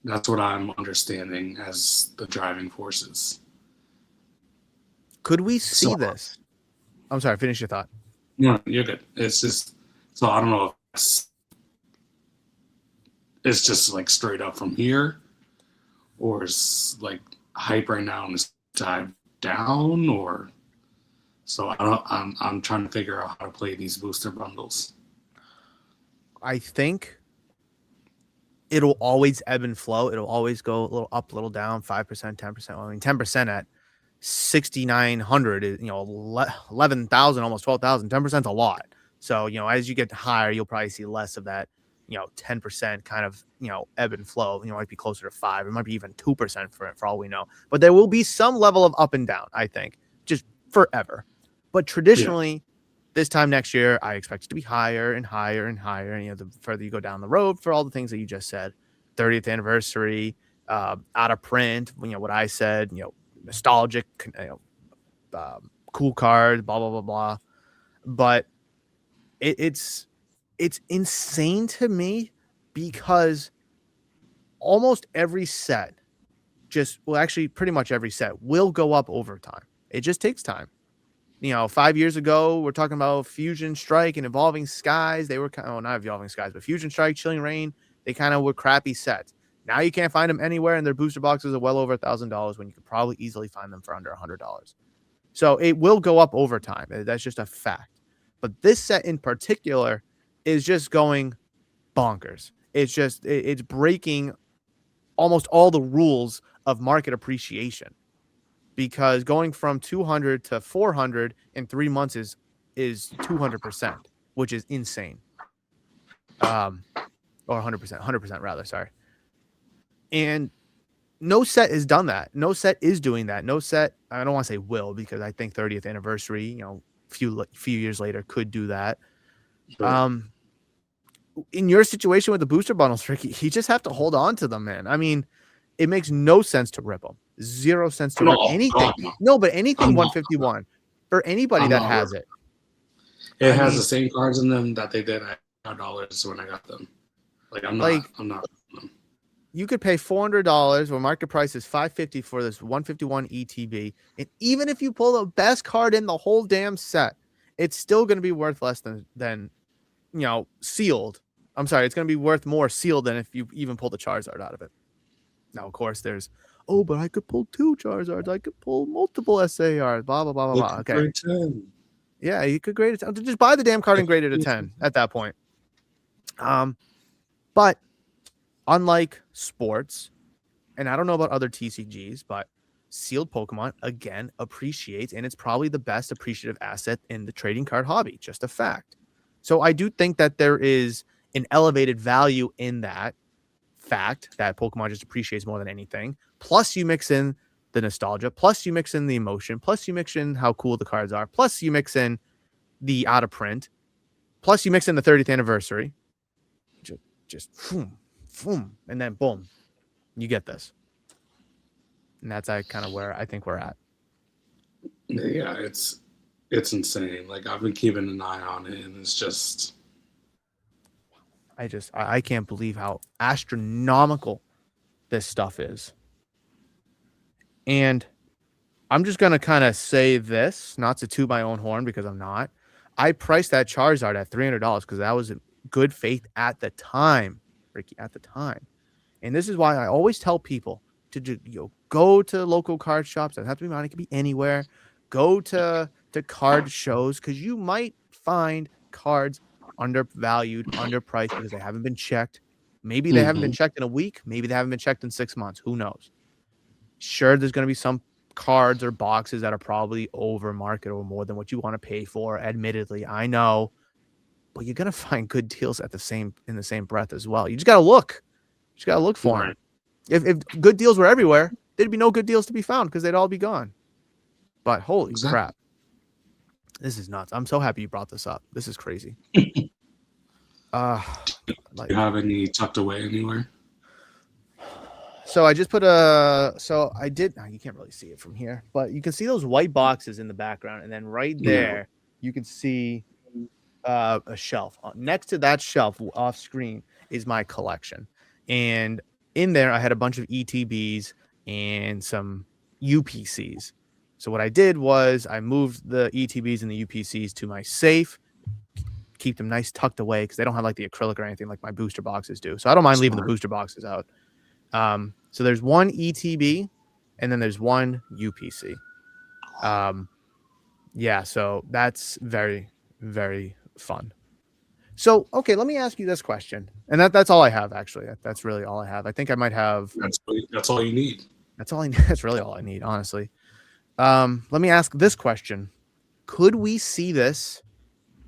That's what I'm understanding as the driving forces. Could we see this? I'm sorry, finish your thought. No, you're good. It's just, so I don't know if it's just like straight up from here, or it's like hype right now and it's dive down, or so I'm trying to figure out how to play these booster bundles. I think it'll always ebb and flow. It'll always go a little up, a little down, 5%, 10%. Well, I mean, 10% at 6,900 is, 11,000, almost 12,000. 10% is a lot. So, as you get higher, you'll probably see less of that, 10% kind of, ebb and flow. It might be closer to 5. It might be even 2% for all we know. But there will be some level of up and down, I think, just forever. But traditionally, this time next year, I expect it to be higher and higher and higher. And, the further you go down the road for all the things that you just said, 30th anniversary, out of print, what I said, nostalgic, cool cards, blah, blah, blah, blah. But it's insane to me because almost every set actually pretty much every set will go up over time. It just takes time. 5 years ago, we're talking about Fusion Strike and Evolving Skies. They were not Evolving Skies, but Fusion Strike, Chilling Reign. They kind of were crappy sets. Now you can't find them anywhere, and their booster boxes are well over $1,000 when you could probably easily find them for under $100. So it will go up over time. That's just a fact. But this set in particular is just going bonkers. It's breaking almost all the rules of market appreciation. Because going from 200 to 400 in 3 months is 200%, which is insane. Or 100% rather, sorry. And no set has done that. No set is doing that. No set, I don't want to say will, because I think 30th anniversary, few years later could do that. Sure. In your situation with the booster bundles, Ricky, you just have to hold on to them, man. I mean, it makes no sense to rip them. 0 cents to rip anything. No, but anything 151 for anybody that has it. It has the same cards in them that they did at $5 when I got them. I'm not. You could pay $400 where market price is $550 for this 151 ETB, and even if you pull the best card in the whole damn set, it's still going to be worth less than sealed. I'm sorry, it's going to be worth more sealed than if you even pull the Charizard out of it. Now, of course, there's, but I could pull 2 Charizards. I could pull multiple SARs, blah, blah, blah, blah, blah. Okay. Yeah, you could grade it. Just buy the damn card and grade it a 10 at that point. But unlike sports, and I don't know about other TCGs, but sealed Pokemon, again, appreciates, and it's probably the best appreciative asset in the trading card hobby. Just a fact. So I do think that there is an elevated value in that fact that Pokemon just appreciates more than anything. Plus you mix in the nostalgia, plus you mix in the emotion, plus you mix in how cool the cards are, plus you mix in the out of print, plus you mix in the 30th anniversary. Just boom, boom, and then boom, you get this. And that's kind of where I think we're at. Yeah, it's insane. I've been keeping an eye on it, and it's just I can't believe how astronomical this stuff is. And I'm just going to kind of say this, not to toot my own horn because I'm not. I priced that Charizard at $300 because that was in good faith at the time, Ricky, at the time. And this is why I always tell people to go to local card shops. Doesn't have to be mine. It can be anywhere. Go to card shows because you might find cards undervalued, underpriced because they haven't been checked. Maybe they haven't been checked in a week. Maybe they haven't been checked in 6 months. Who knows? Sure, there's going to be some cards or boxes that are probably over market or more than what you want to pay for. Admittedly, I know, but you're going to find good deals in the same breath as well. You just got to look. You just got to look for them. If good deals were everywhere, there'd be no good deals to be found because they'd all be gone. But holy crap. This is nuts. I'm so happy you brought this up. This is crazy. Do you have any tucked away anywhere? So I just put I did. You can't really see it from here, but you can see those white boxes in the background. And then right there, you can see a shelf. Next to that shelf off screen is my collection. And in there, I had a bunch of ETBs and some UPCs. So what I did was I moved the ETBs and the UPCs to my safe, keep them nice tucked away because they don't have the acrylic or anything like my booster boxes do. So I don't mind leaving the booster boxes out. So there's one ETB and then there's one UPC. Yeah, so that's very, very fun. So, okay, let me ask you this question. And that's all I have, actually. That's really all I have. I think I might have That's all you need. that's all I need. That's really all I need, honestly. Let me ask this question. Could we see this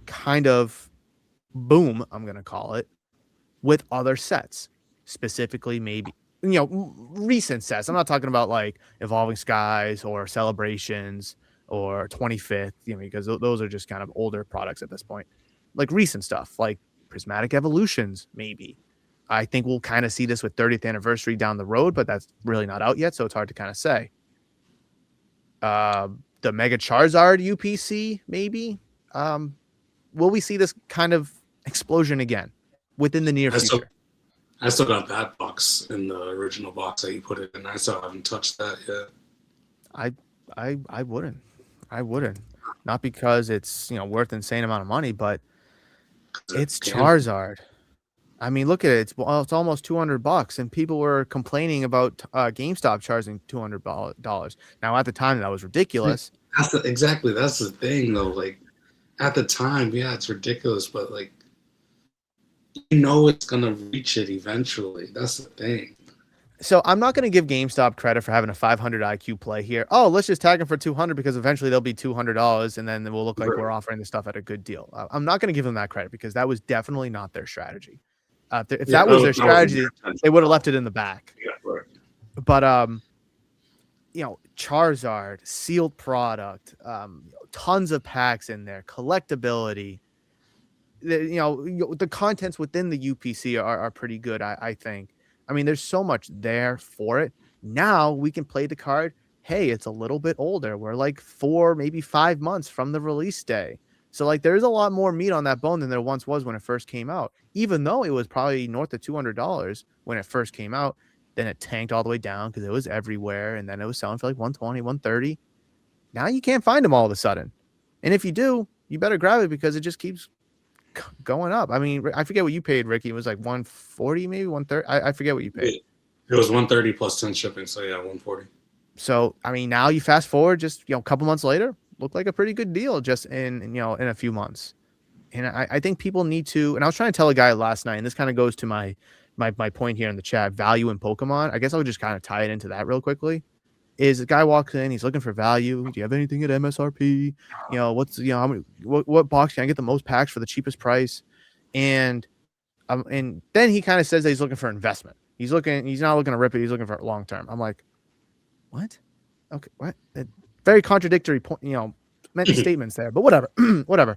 kind of boom, I'm going to call it, with other sets, specifically maybe recent sets. I'm not talking about like Evolving Skies or Celebrations or 25th, because those are just kind of older products at this point. Like recent stuff, like Prismatic Evolutions, maybe. I think we'll kind of see this with 30th anniversary down the road, but that's really not out yet, so it's hard to kind of say. The Mega Charizard UPC, maybe. Will we see this kind of explosion again within the near future? I still got that box in the original box that you put it in. I still haven't touched that yet. I wouldn't. I wouldn't. Not because it's worth an insane amount of money, but it's Charizard. I mean, look at it. It's almost $200, and people were complaining about GameStop charging $200. Now, at the time, that was ridiculous. That's the thing, though. Like at the time, yeah, it's ridiculous, but like it's gonna reach it eventually. That's the thing. So I'm not going to give GameStop credit for having a 500 IQ play here. Oh, let's just tag them for 200 because eventually they'll be $200, and then we'll look like we're offering the stuff at a good deal. I'm not going to give them that credit because that was definitely not their strategy. If that was their strategy, they would have left it in the back. Yeah, right. But Charizard, sealed product, tons of packs in there, collectability. The contents within the UPC are pretty good, I think. I mean, there's so much there for it. Now we can play the card. Hey, it's a little bit older. We're like 4, maybe 5 months from the release day. So like there's a lot more meat on that bone than there once was when it first came out. Even though it was probably north of $200 when it first came out, then it tanked all the way down because it was everywhere. And then it was selling for like 120, 130. Now you can't find them all of a sudden. And if you do, you better grab it because it just keeps going up. I mean, I forget what you paid, Ricky. It was like 140, maybe 130. I forget what you paid. It was 130 plus 10 shipping, so yeah, 140. So I mean, now you fast forward just a couple months later, looked like a pretty good deal just in a few months. And I think people need to. And I was trying to tell a guy last night, and this kind of goes to my point here in the chat: value in Pokemon. I guess I'll just kind of tie it into that real quickly. Is the guy walks in, he's looking for value. Do you have anything at MSRP? How many, what box can I get the most packs for the cheapest price? And then he kind of says that he's looking for investment. He's not looking to rip it. He's looking for it long term. I'm like, what? Okay, what? Very contradictory point, statements there, but whatever, whatever.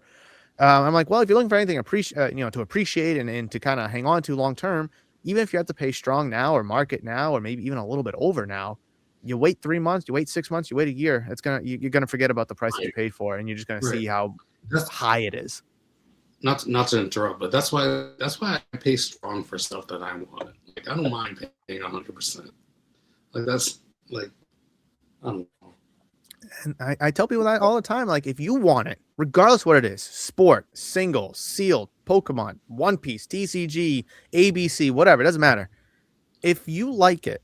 I'm like, well, if you're looking for anything to appreciate and to kind of hang on to long term, even if you have to pay strong now or market now, or maybe even a little bit over now, you wait 3 months, you wait 6 months, you wait a year. You're gonna forget about the price that you paid for, and you're just gonna see how high it is. Not to interrupt, but that's why I pay strong for stuff that I want. Like I don't mind paying 100%. Like that's like I don't know. And I tell people that all the time. Like if you want it, regardless what it is, sport, single, sealed, Pokemon, One Piece, TCG, ABC, whatever, it doesn't matter. If you like it,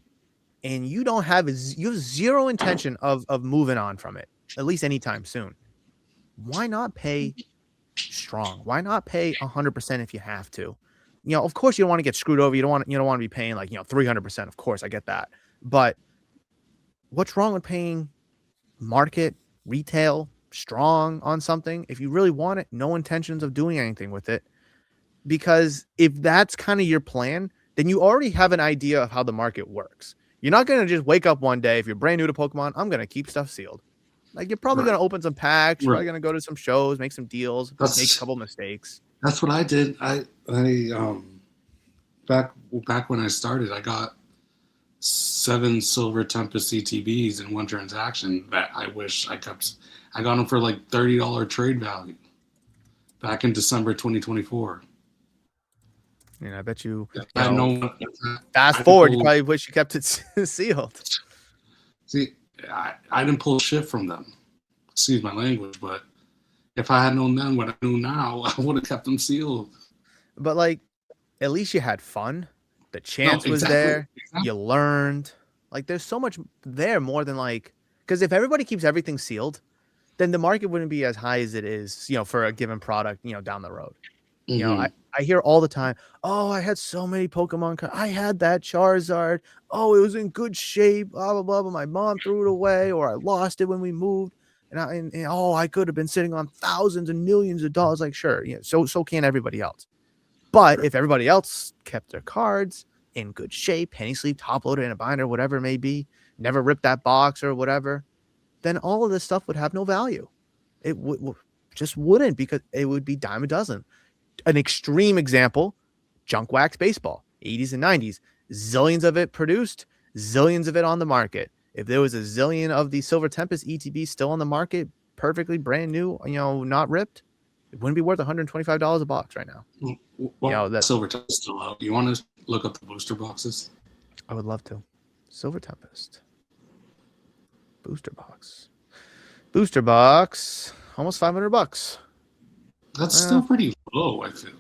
and you have zero intention of moving on from it, at least anytime soon, why not pay strong? Why not pay 100% if you have to? Of course you don't want to get screwed over. You don't want to be paying like 300%. Of course, I get that. But what's wrong with paying market, retail, strong on something if you really want it? No intentions of doing anything with it. Because if that's kind of your plan, then you already have an idea of how the market works. You're not going to just wake up one day, if you're brand new to Pokemon, I'm going to keep stuff sealed. Like, you're probably going to open some packs. You're probably going to go to some shows, make some deals, make a couple mistakes. That's what I did. I back when I started, I got 7 Silver Tempest CTBs in one transaction that I wish I kept. I got them for like $30 trade value back in December 2024. I bet you. Fast forward, you probably wish you kept it sealed. See, I didn't pull shit from them. Excuse my language, but if I had known then what I know now, I would have kept them sealed. But like, at least you had fun. The chance was there. Exactly. You learned. Like, there's so much there more than like, because if everybody keeps everything sealed, then the market wouldn't be as high as it is, for a given product, down the road. You know, I hear all the time, oh, I had so many Pokemon cards. I had that Charizard. Oh, it was in good shape, blah, blah, blah, but my mom threw it away, or I lost it when we moved. And oh, I could have been sitting on thousands and millions of dollars. Like, sure, yeah, so can everybody else. But if everybody else kept their cards in good shape, penny sleeve, top loaded in a binder, whatever it may be, never ripped that box or whatever, then all of this stuff would have no value. It just wouldn't, because it would be dime a dozen. An extreme example, junk wax baseball, 80s and 90s, zillions of it produced, zillions of it on the market. If there was a zillion of the Silver Tempest ETB still on the market, perfectly brand new, not ripped, it wouldn't be worth $125 a box right now. Well, that Silver Tempest still out. You want to look up the booster boxes? I would love to. Silver Tempest booster box, almost $500. That's still pretty low, I feel.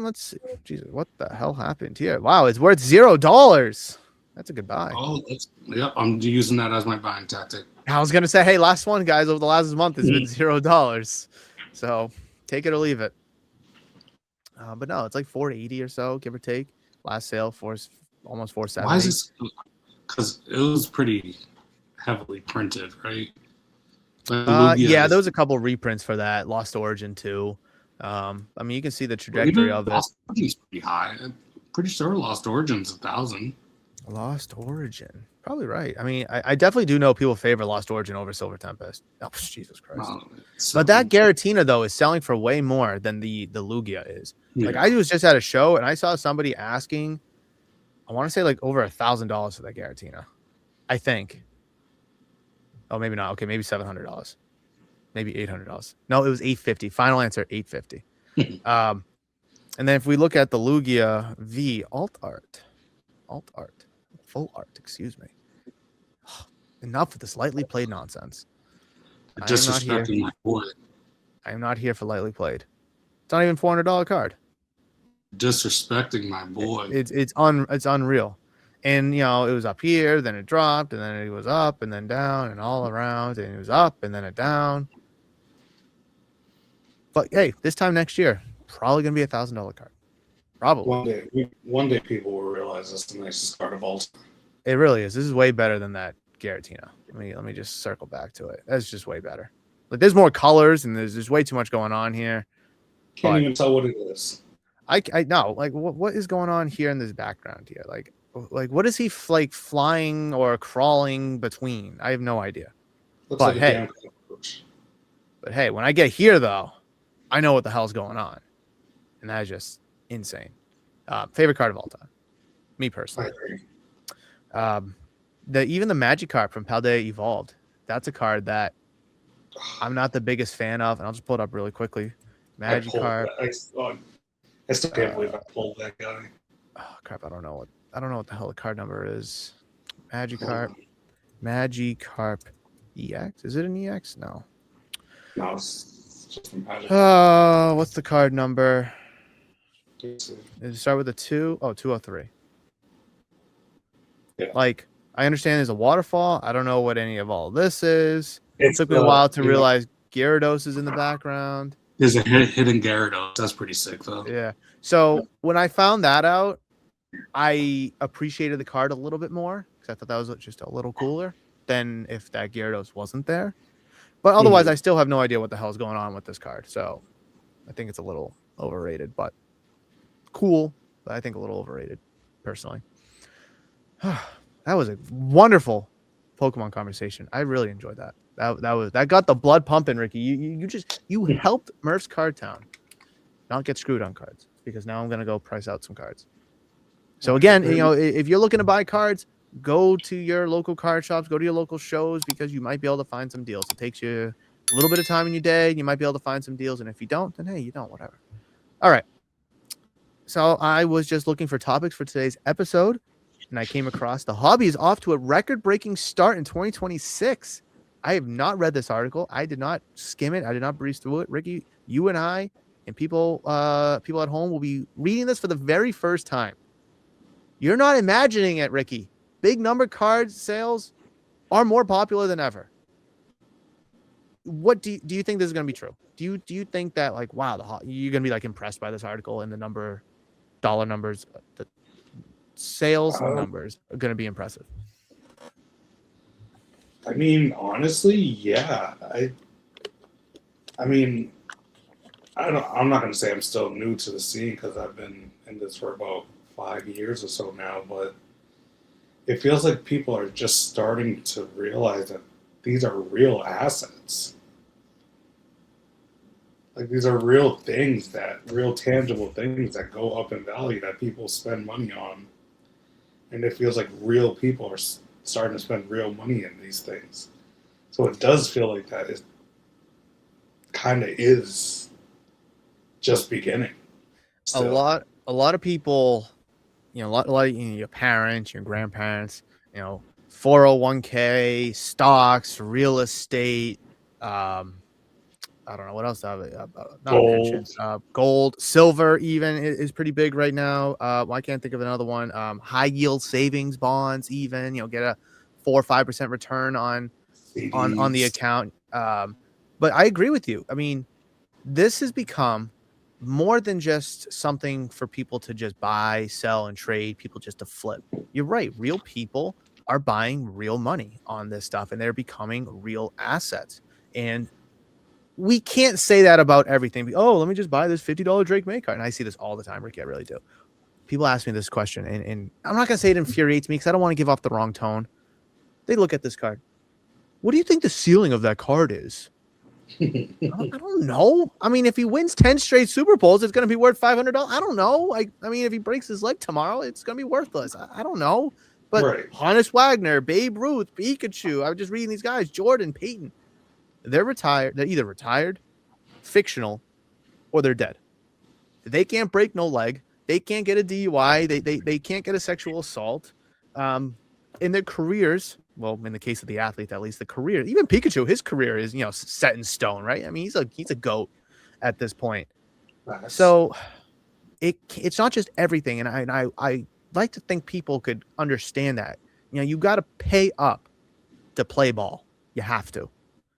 Let's see. Jesus, what the hell happened here? Wow, it's worth $0. That's a good buy. Oh, I'm using that as my buying tactic. I was gonna say, hey, last one, guys, over the last month has been $0. So take it or leave it. But no, it's like $480 or so, give or take. Last sale for almost $470. Why is this? Because it was pretty heavily printed, right? Yeah, there was a couple reprints for that. Lost Origin too. I mean, you can see the trajectory of it. Lost Origin's pretty high. I'm pretty sure Lost Origin's 1,000. Lost Origin, probably right. I mean, I definitely do know people favor Lost Origin over Silver Tempest. Oh, Jesus Christ! But that Giratina though is selling for way more than the Lugia is. Yeah. Like, I was just at a show and I saw somebody asking, I want to say like over $1,000 for that Giratina. I think. Oh, maybe not. Okay, maybe $700. Maybe $800. No, it was $850. Final answer, $850. And then if we look at the Lugia V alt art, full art, excuse me. Enough with this lightly played nonsense. Disrespecting my boy. I am not here for lightly played. It's not even $400 card. Disrespecting my boy. It's unreal. And, it was up here, then it dropped, and then it was up, and then down, and all around, and it was up, and then it down. But, hey, this time next year, probably going to be a $1,000 card. Probably. One day people will realize that's the nicest card of all time. It really is. This is way better than that Giratina. Let me just circle back to it. That's just way better. Like, there's more colors, and there's way too much going on here. Can't even tell what it is. I know. Like, what is going on here in this background here? Like, what is he like flying or crawling between? I have no idea. Looks like a damn cockroach. But hey, when I get here though, I know what the hell's going on, and that is just insane. Favorite card of all time, me personally. I agree. Even the Magikarp from Paldea Evolved, that's a card that I'm not the biggest fan of, and I'll just pull it up really quickly. Magikarp. I still can't believe I pulled that guy. Oh crap! I don't know what the hell the card number is. Magikarp EX. Is it an EX? No. No, it's just from Magic. What's the card number? Does it start with a 2? Oh, 203. Yeah. Like, I understand there's a waterfall. I don't know what any of all this is. It took me a while to realize Gyarados is in the background. There's a hidden Gyarados. That's pretty sick, though. Yeah. So when I found that out, I appreciated the card a little bit more because I thought that was just a little cooler than if that Gyarados wasn't there. But otherwise, I still have no idea what the hell is going on with this card. So I think it's a little overrated, but cool. But I think a little overrated, personally. That was a wonderful Pokemon conversation. I really enjoyed that. That got the blood pumping, Ricky. You helped Murph's Card Town not get screwed on cards, because now I'm gonna go price out some cards. So again, if you're looking to buy cards, go to your local card shops, go to your local shows, because you might be able to find some deals. It takes you a little bit of time in your day, and you might be able to find some deals. And if you don't, then hey, you don't, whatever. All right. So I was just looking for topics for today's episode, and I came across the hobby is off to a record-breaking start in 2026. I have not read this article. I did not skim it. I did not breeze through it. Ricky, you and I and people at home will be reading this for the very first time. You're not imagining it, Ricky. Big number card sales are more popular than ever. what do you think this is going to be true? Do you think that like wow, you're going to be like impressed by this article and the dollar numbers, the sales numbers are going to be impressive? I mean, honestly, yeah. I mean, I don't. I'm not going to say I'm still new to the scene because I've been in this for about 5 years or so now, but it feels like people are just starting to realize that these are real assets. Like these are real things real tangible things that go up in value that people spend money on, and it feels like real people are starting to spend real money in these things. So it does feel like that is kind of is just beginning. Still. A lot of people, a lot your parents, your grandparents, 401k, stocks, real estate, I don't know what else. Not Gold. pensions, gold, silver, even is pretty big right now. I can't think of another one. High yield savings bonds, even get a 4 or 5% return on the CDs. account. But I agree with you. I mean, this has become more than just something for people to just buy, sell, and trade. People just to flip. You're right. Real people are buying real money on this stuff, and they're becoming real assets. And we can't say that about everything. Oh, let me just buy this $50 Drake May card. And I see this all the time, Ricky. I really do. People ask me this question, and I'm not going to say it infuriates me because I don't want to give off the wrong tone. They look at this card. What do you think the ceiling of that card is? I don't know. I mean, if he wins 10 straight Super Bowls, it's going to be worth $500. I don't know. I mean, if he breaks his leg tomorrow, it's going to be worthless. I don't know. But Right. Honus Wagner, Babe Ruth, Pikachu, I was just reading these guys, Jordan, Peyton. They're retired. They're either retired, fictional, or they're dead. They can't break no leg. They can't get a DUI. They can't get a sexual assault. In their careers, well, in the case of the athlete, at least the career, even Pikachu, his career is set in stone, right? I mean, he's a goat at this point. Nice. So it's not just everything, and I like to think people could understand that. You got to pay up to play ball. You have to.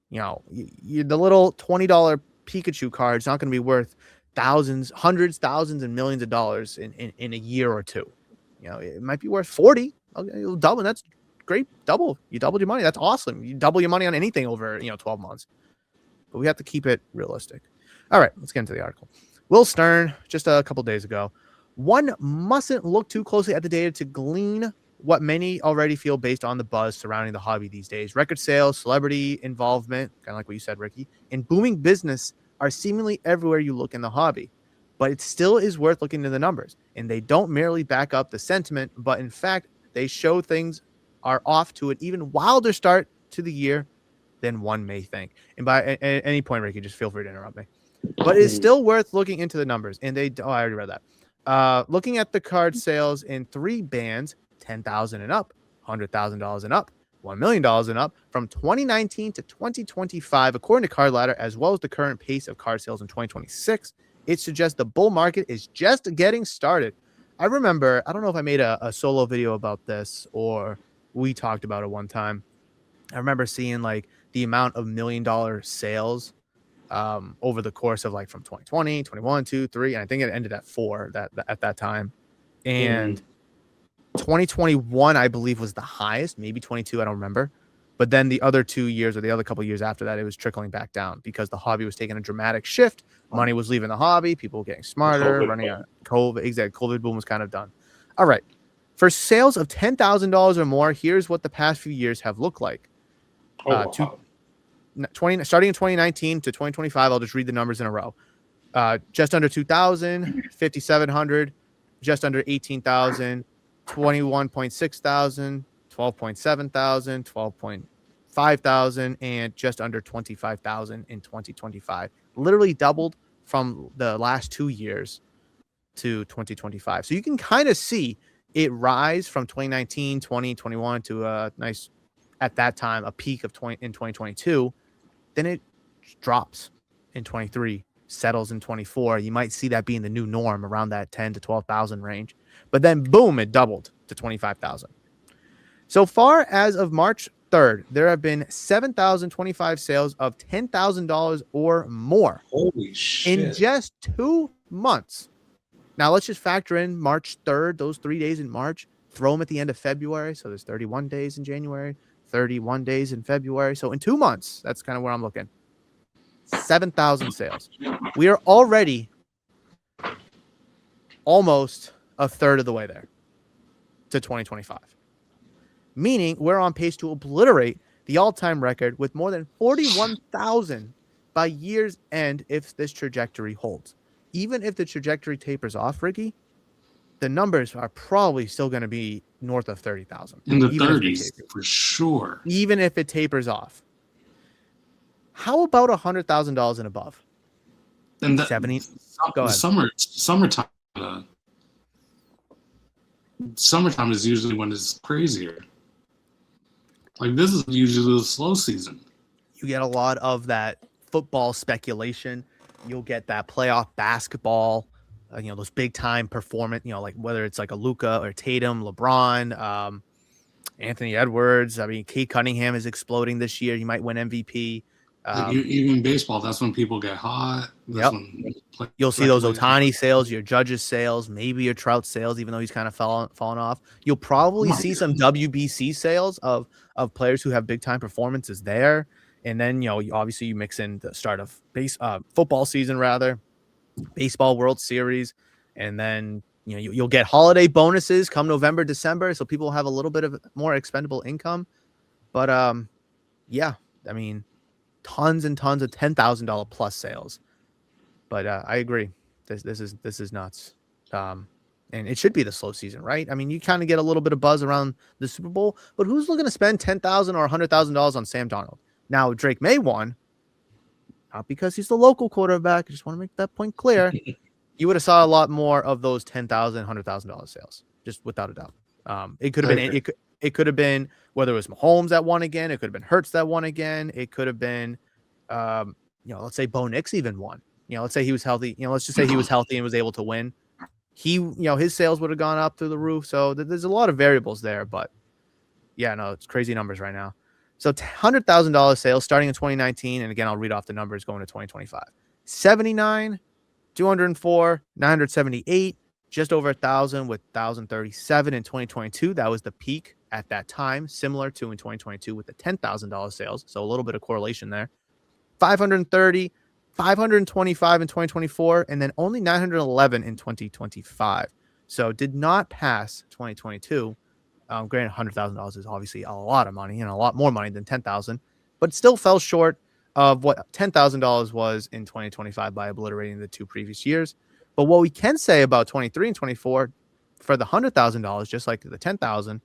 The little $20 Pikachu card is not going to be worth thousands, hundreds, thousands, and millions of dollars in a year or two. It might be worth 40. You'll double. That's great. Double. You doubled your money. That's awesome. You double your money on anything over 12 months. But we have to keep it realistic. All right, let's get into the article. Will Stern, just a couple days ago, one mustn't look too closely at the data to glean what many already feel based on the buzz surrounding the hobby these days. Record sales, celebrity involvement, kind of like what you said, Ricky, and booming business are seemingly everywhere you look in the hobby. But it still is worth looking into the numbers. And they don't merely back up the sentiment, but in fact, they show things are off to an even wilder start to the year than one may think. And by at any point, Ricky, just feel free to interrupt me. But it's still worth looking into the numbers. And I already read that. Looking at the card sales in 3 bands, $10,000 and up, $100,000 and up, $1 million and up from 2019 to 2025, according to Card Ladder, as well as the current pace of card sales in 2026. It suggests the bull market is just getting started. I remember, I don't know if I made a solo video about this or we talked about it one time. I remember seeing like the amount of $1 million sales over the course of like from 2020, 21, 2, 3, and I think it ended at 4 at that time. And 2021, I believe, was the highest, maybe 22, I don't remember. But then the other 2 years or the other couple of years after that, it was trickling back down because the hobby was taking a dramatic shift. Money was leaving the hobby. People were getting smarter, running out. COVID boom was kind of done. All right. For sales of $10,000 or more, here's what the past few years have looked like. Starting in 2019 to 2025, I'll just read the numbers in a row. Just under 2,000, 5,700, just under 18,000, 21.6 thousand, 12.7 thousand, 12.5 thousand, and just under 25,000 in 2025. Literally doubled from the last 2 years to 2025. So you can kind of see it rise from 2019, 2021 to a nice, at that time, a peak of in 2022. Then it drops in 23, settles in 24. You might see that being the new norm around that 10 to 12,000 range. But then, boom, it doubled to 25,000. So far as of March 3rd, there have been 7,025 sales of $10,000 or more Holy in shit. just 2 months. Now, let's just factor in March 3rd, those 3 days in March, throw them at the end of February. So there's 31 days in January, 31 days in February. So in 2 months, that's kind of where I'm looking. 7,000 sales. We are already almost a third of the way there to 2025, meaning we're on pace to obliterate the all-time record with more than 41,000 by year's end if this trajectory holds. Even if the trajectory tapers off, Ricky, the numbers are probably still going to be north of 30,000 In the even if 30s, for sure. even if it tapers off. How about $100,000 and above? And 70. Go the ahead. summertime is usually when it's crazier. Like, this is usually the slow season. You get a lot of that football speculation. You'll get that playoff basketball, those big time performance, like whether it's like a Luka or Tatum, LeBron, Anthony Edwards. I mean, Kate Cunningham is exploding this year. He might win MVP. Like, even baseball, that's when people get hot. That's when You'll see those Ohtani sales, your Judges sales, maybe your Trout sales, even though he's kind of fallen off. You'll probably see some WBC sales of players who have big time performances there. And then, obviously you mix in the start of football season, baseball World Series. And then, you'll get holiday bonuses come November, December. So people have a little bit of more expendable income. But yeah, I mean, tons and tons of $10,000 plus sales. But I agree. This is nuts. And it should be the slow season, right? I mean, you kind of get a little bit of buzz around the Super Bowl, but who's looking to spend $10,000 or $100,000 on Sam Darnold? Now, Drake May won, not because he's the local quarterback. I just want to make that point clear. You would have saw a lot more of those $10,000, $100,000 sales, just without a doubt. It could have been it could have been whether it was Mahomes that won again, it could have been Hurts that won again, it could have been, let's say Bo Nix even won. Let's say he was healthy. Let's just say he was healthy and was able to win. His sales would have gone up through the roof. So there's a lot of variables there, but yeah, no, it's crazy numbers right now. So $100,000 sales starting in 2019. And again, I'll read off the numbers going to 2025. 79, 204, 978, just over 1,000 with 1,037 in 2022. That was the peak at that time, similar to in 2022 with the $10,000 sales. So a little bit of correlation there. 530, 525 in 2024, and then only 911 in 2025. So did not pass 2022. Granted, $100,000 is obviously a lot of money and a lot more money than $10,000, but still fell short of what $10,000 was in 2025 by obliterating the two previous years. But what we can say about 23 and 24 for the $100,000, just like the 10,000,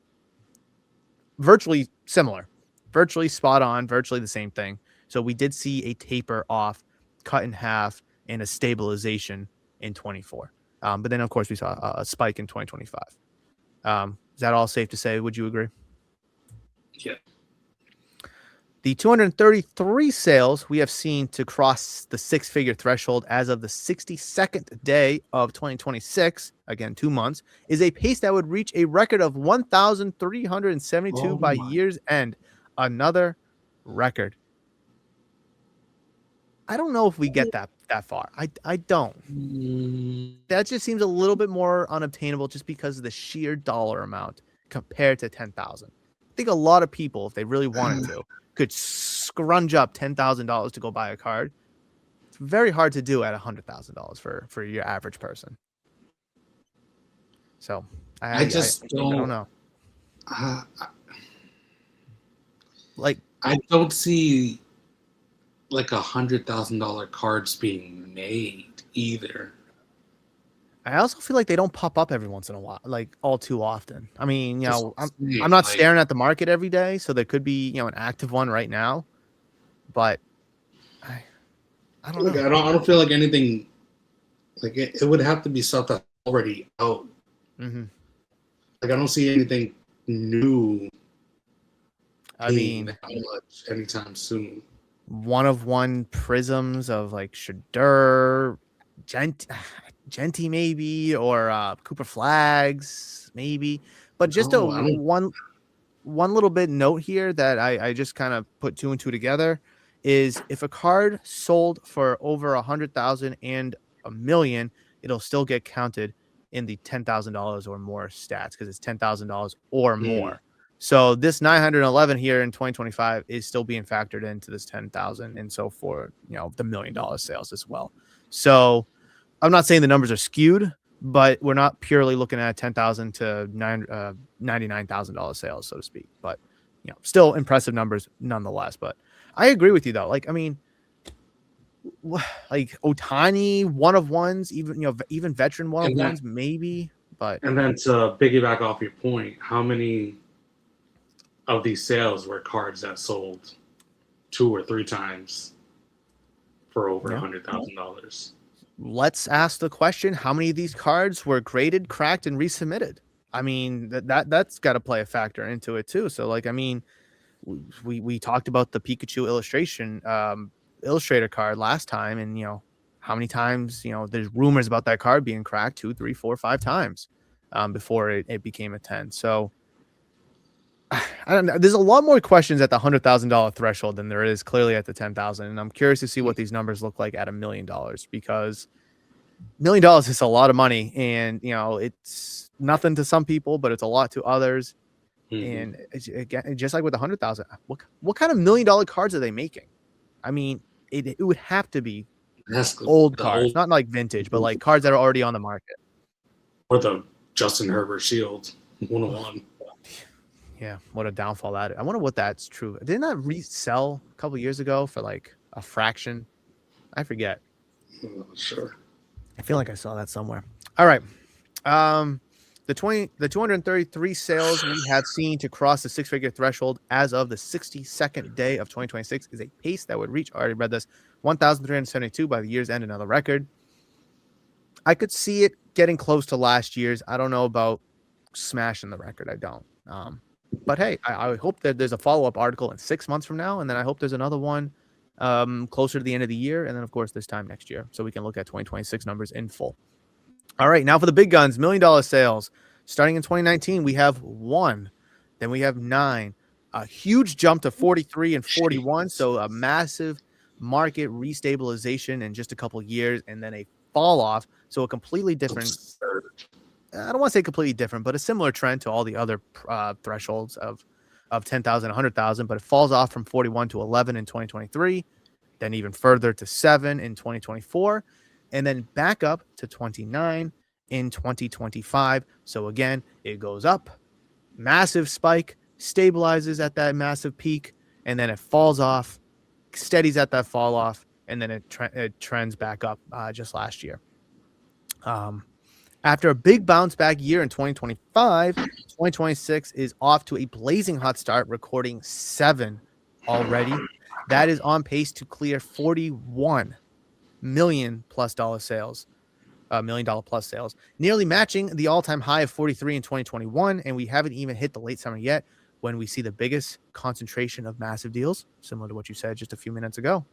virtually similar, virtually spot on, virtually the same thing. So we did see a taper off, cut in half, and a stabilization in 24. But then, of course, we saw a spike in 2025. Is that all safe to say? Would you agree? Yeah. The 233 sales we have seen to cross the six-figure threshold as of the 62nd day of 2026, again, 2 months, is a pace that would reach a record of 1,372 by year's end. Another record. I don't know if we get that far. I don't. That just seems a little bit more unobtainable just because of the sheer dollar amount compared to 10,000. I think a lot of people, if they really wanted to, could scrunch up $10,000 to go buy a card. It's very hard to do at $100,000 for your average person. So I don't know. I don't see like $100,000 cards being made either. I also feel like they don't pop up every once in a while, like all too often. I mean, I'm not staring at the market every day, so there could be, an active one right now, but I don't know. I don't feel like anything, like it would have to be stuff that's already out. Mm-hmm. Like I don't see anything new. I mean, much anytime soon. One-of-one prisms of like Shadur, Genty maybe, or Cooper Flags maybe, but just one. one little bit note here that I just kind of put two and two together is if a card sold for over 100,000 and a million, it'll still get counted in the $10,000 or more stats because it's $10,000 or Mm. more. So this 911 here in 2025 is still being factored into this 10,000, and so for the $1 million sales as well. So I'm not saying the numbers are skewed, but we're not purely looking at 10,000 to $99,000 sales, so to speak. But still impressive numbers nonetheless. But I agree with you though. Like, I mean, like Otani one of ones, even veteran one of ones, maybe. But and then to piggyback off your point, how many of these sales were cards that sold 2 or 3 times for over $100,000? Let's ask the question: how many of these cards were graded, cracked, and resubmitted? I mean, that's got to play a factor into it too. So, like, I mean, we talked about the Pikachu illustrator card last time, and how many times there's rumors about that card being cracked 2, 3, 4, 5 times before it became a 10. So I don't know. There's a lot more questions at the $100,000 threshold than there is clearly at the 10,000, and I'm curious to see what these numbers look like at $1 million because $1 million is a lot of money, and it's nothing to some people, but it's a lot to others. And again, just like with 100,000, what kind of $1 million cards are they making? I mean, it would have to be old cards, not like vintage, but like cards that are already on the market. Or the Justin Herbert Shield 101. Yeah, what a downfall that is. I wonder what that's true. Didn't that resell a couple years ago for like a fraction? I forget. Sure. I feel like I saw that somewhere. All right. The 233 sales we have seen to cross the 6-figure threshold as of the 62nd day of 2026 is a pace that would reach, I already read this, 1,372 by the year's end, another record. I could see it getting close to last year's. I don't know about smashing the record. I don't. But hey, I hope that there's a follow-up article in 6 months from now, and then I hope there's another one closer to the end of the year, and then of course this time next year, so we can look at 2026 numbers in full. All right, now for the big guns, $1 million sales. Starting in 2019, we have 1, then we have 9, a huge jump to 43 and 41, so a massive market restabilization in just a couple years, and then a fall off, so a completely different. I don't want to say completely different, but a similar trend to all the other thresholds of 10,000, 100,000, but it falls off from 41 to 11 in 2023, then even further to 7 in 2024, and then back up to 29 in 2025. So again, it goes up, massive spike, stabilizes at that massive peak, and then it falls off, steadies at that fall off, and then it trends back up just last year. After a big bounce back year in 2025, 2026 is off to a blazing hot start, recording 7 already. That is on pace to clear 41 million plus dollar sales, $1 million plus sales, nearly matching the all-time high of 43 in 2021. And we haven't even hit the late summer yet when we see the biggest concentration of massive deals, similar to what you said just a few minutes ago.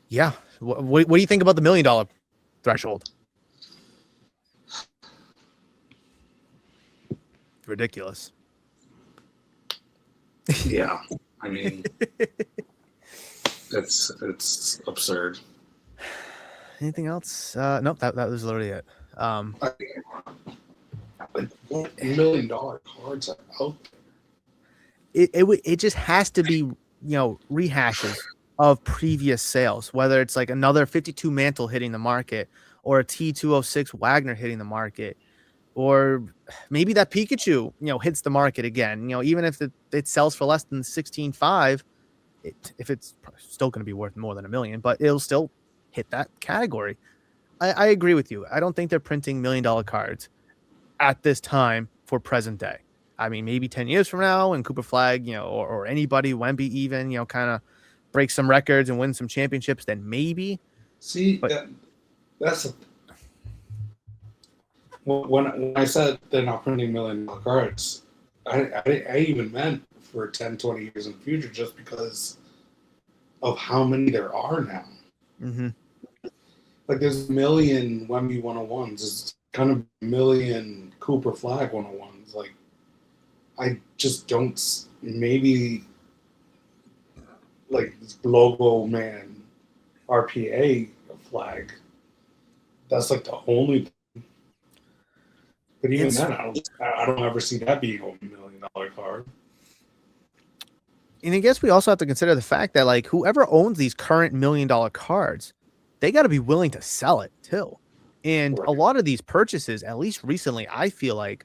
Yeah. What do you think about the $1 million threshold? Ridiculous. Yeah, I mean, it's absurd. Anything else? Nope, that was literally it. Like $1 million cards are out there. It just has to be rehashes of previous sales, whether it's like another 52 Mantle hitting the market or a T206 Wagner hitting the market. Or maybe that Pikachu, hits the market again. Even if it sells for less than 16.5, if it's still going to be worth more than $1 million, but it'll still hit that category. I agree with you. I don't think they're printing $1 million cards at this time for present day. I mean, maybe 10 years from now, and Cooper Flag, or anybody, Wemby even, kind of break some records and win some championships, then maybe. See, but that's when I said they're not printing $1 million cards, I even meant for 10, 20 years in the future, just because of how many there are now. Mm-hmm. Like there's 1 million Wemby 101s, there's kind of 1 million Cooper Flag 101s. Like I just don't. Maybe like this logo man RPA flag. That's like the only. But even It's then, I don't ever see that being $1 million card. and I guess we also have to consider the fact that like whoever owns these current $1 million cards, they got to be willing to sell it too. And a Right. lot of these purchases, at least recently, I feel like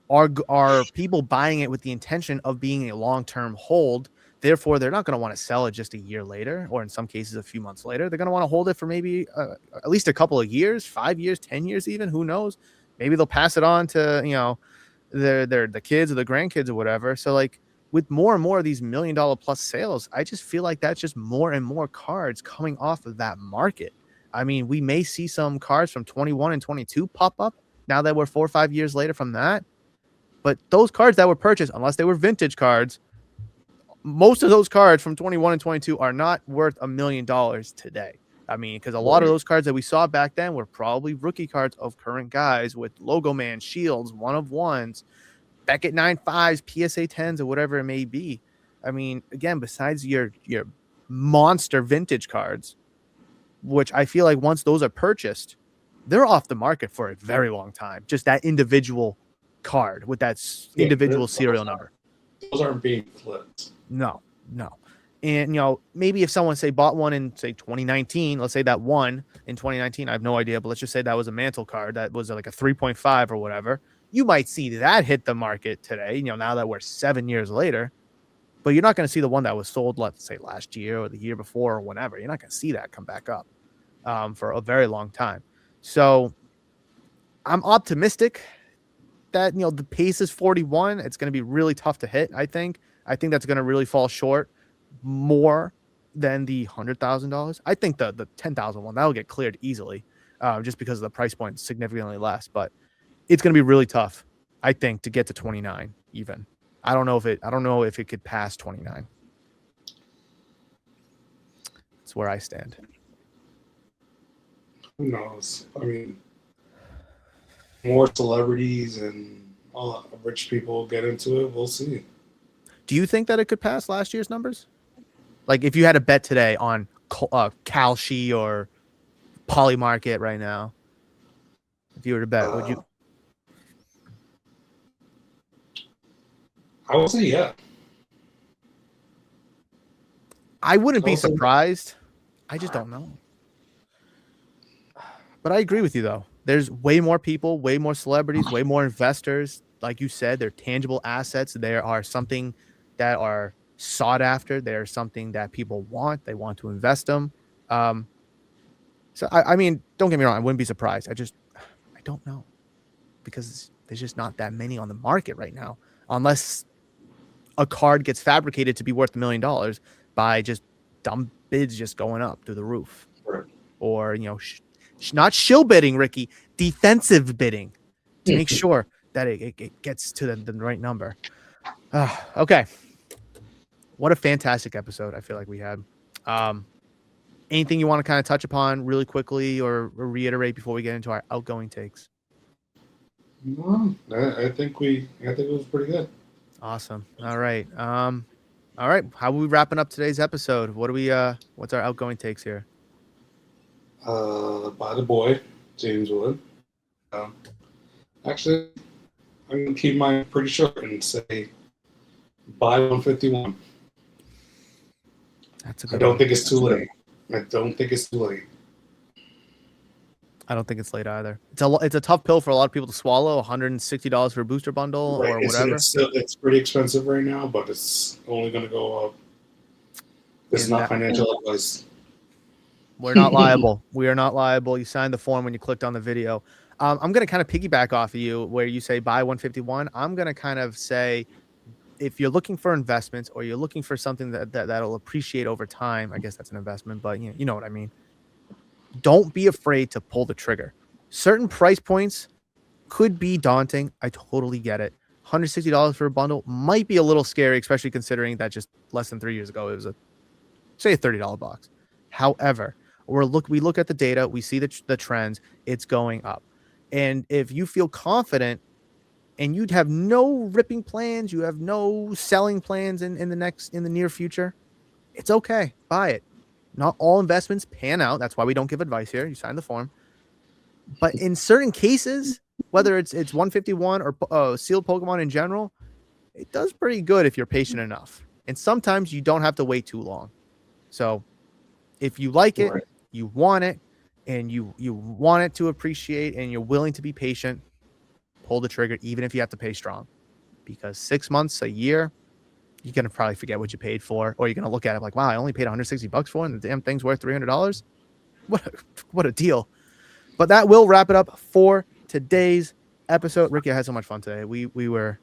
are people buying it with the intention of being a long-term hold. Therefore, they're not going to want to sell it just a year later, or in some cases, a few months later. They're going to want to hold it for maybe at least a couple of years, 5 years, 10 years, even. Who knows? Maybe they'll pass it on to their the kids or the grandkids or whatever. So like with more and more of these $1 million plus sales, I just feel like that's just more and more cards coming off of that market. I mean, we may see some cards from 21 and 22 pop up now that we're 4 or 5 years later from that. But those cards that were purchased, unless they were vintage cards, most of those cards from 21 and 22 are not worth $1 million today. I mean, because a lot of those cards that we saw back then were probably rookie cards of current guys with logo man, shields, one of ones, Beckett 9.5s, PSA 10s, or whatever it may be. I mean, again, besides your monster vintage cards, which I feel like once those are purchased, they're off the market for a very long time. Just that individual card with that individual serial number. Those aren't being flipped. No. And, maybe if someone, say, bought one in, say, 2019, let's say that one in 2019, I have no idea, but let's just say that was a mantle card that was like a 3.5 or whatever. You might see that hit the market today, now that we're 7 years later, but you're not going to see the one that was sold, let's say, last year or the year before or whenever. You're not going to see that come back up for a very long time. So I'm optimistic that, the pace is 41. It's going to be really tough to hit, I think. I think that's going to really fall short more than the $100,000. I think the 10,000 one, that'll get cleared easily just because of the price point is significantly less. But it's going to be really tough, I think, to get to 29 even. I don't know if it could pass 29. That's where I stand. Who knows? I mean, more celebrities and rich people get into it. We'll see. Do you think that it could pass last year's numbers? Like if you had a bet today on Kalshi or Polymarket right now, if you were to bet, would you? I would say yeah. I wouldn't be surprised. I just don't know. But I agree with you, though. There's way more people, way more celebrities, way more investors. Like you said, they're tangible assets. There are something that are sought after. They're something that people want. They want to invest them. So, I mean, don't get me wrong. I wouldn't be surprised. I don't know. Because there's just not that many on the market right now. Unless a card gets fabricated to be worth $1 million by just dumb bids just going up through the roof. Right. Or, not shill bidding, Ricky, defensive bidding to make sure that it gets to the right number. Okay. What a fantastic episode I feel like we had. Anything you want to kind of touch upon really quickly or reiterate before we get into our outgoing takes? No, I think it was pretty good. Awesome. All right. How are we wrapping up today's episode? What's our outgoing takes here? By the boy, James Wood. Actually, I'm going to keep mine pretty short and say buy 151. That's I don't think it's too late. I don't think it's too late. I don't think it's late either. It's a tough pill for a lot of people to swallow. $160 for a booster bundle or whatever. It's pretty expensive right now, but it's only going to go up. This is not financial advice. We're not liable. We are not liable. You signed the form when you clicked on the video. I'm going to kind of piggyback off of you where you say buy 151. I'm going to kind of say if you're looking for investments or you're looking for something that'll appreciate over time, I guess that's an investment, but you know what I mean. Don't be afraid to pull the trigger. Certain price points could be daunting. I totally get it. $160 for a bundle might be a little scary, especially considering that just less than 3 years ago, it was a $30 box. However, we look at the data, we see the trends, it's going up. And if you feel confident and you'd have no ripping plans, you have no selling plans in the near future, it's okay. Buy it. Not all investments pan out. That's why we don't give advice here. You sign the form. But in certain cases, whether it's 151 or sealed Pokemon in general, it does pretty good if you're patient enough. And sometimes you don't have to wait too long. So if you like it, Right. you want it, and you want it to appreciate, and you're willing to be patient, pull the trigger, even if you have to pay strong. Because 6 months, a year, you're going to probably forget what you paid for, or you're going to look at it like, wow, I only paid $160 for it, and the damn thing's worth $300. What a deal. But that will wrap it up for today's episode. Ricky, I had so much fun today. We were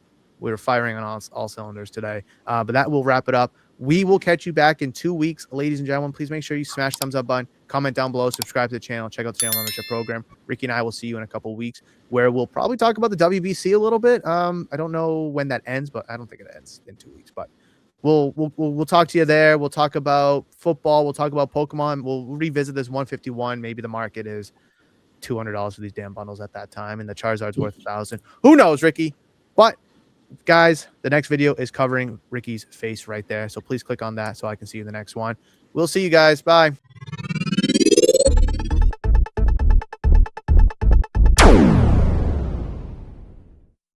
firing on all cylinders today. But that will wrap it up. We will catch you back in 2 weeks, ladies and gentlemen. Please make sure you smash thumbs up button, comment down below, subscribe to the channel, check out the channel membership program. Ricky and I will see you in a couple of weeks, where we'll probably talk about the WBC a little bit. I don't know when that ends, but I don't think it ends in 2 weeks. But we'll talk to you there. We'll talk about football. We'll talk about Pokemon. We'll revisit this 151. Maybe the market is $200 for these damn bundles at that time, and the Charizard's worth $1,000. Who knows, Ricky? But guys, the next video is covering Ricky's face right there. So please click on that so I can see you in the next one. We'll see you guys. Bye.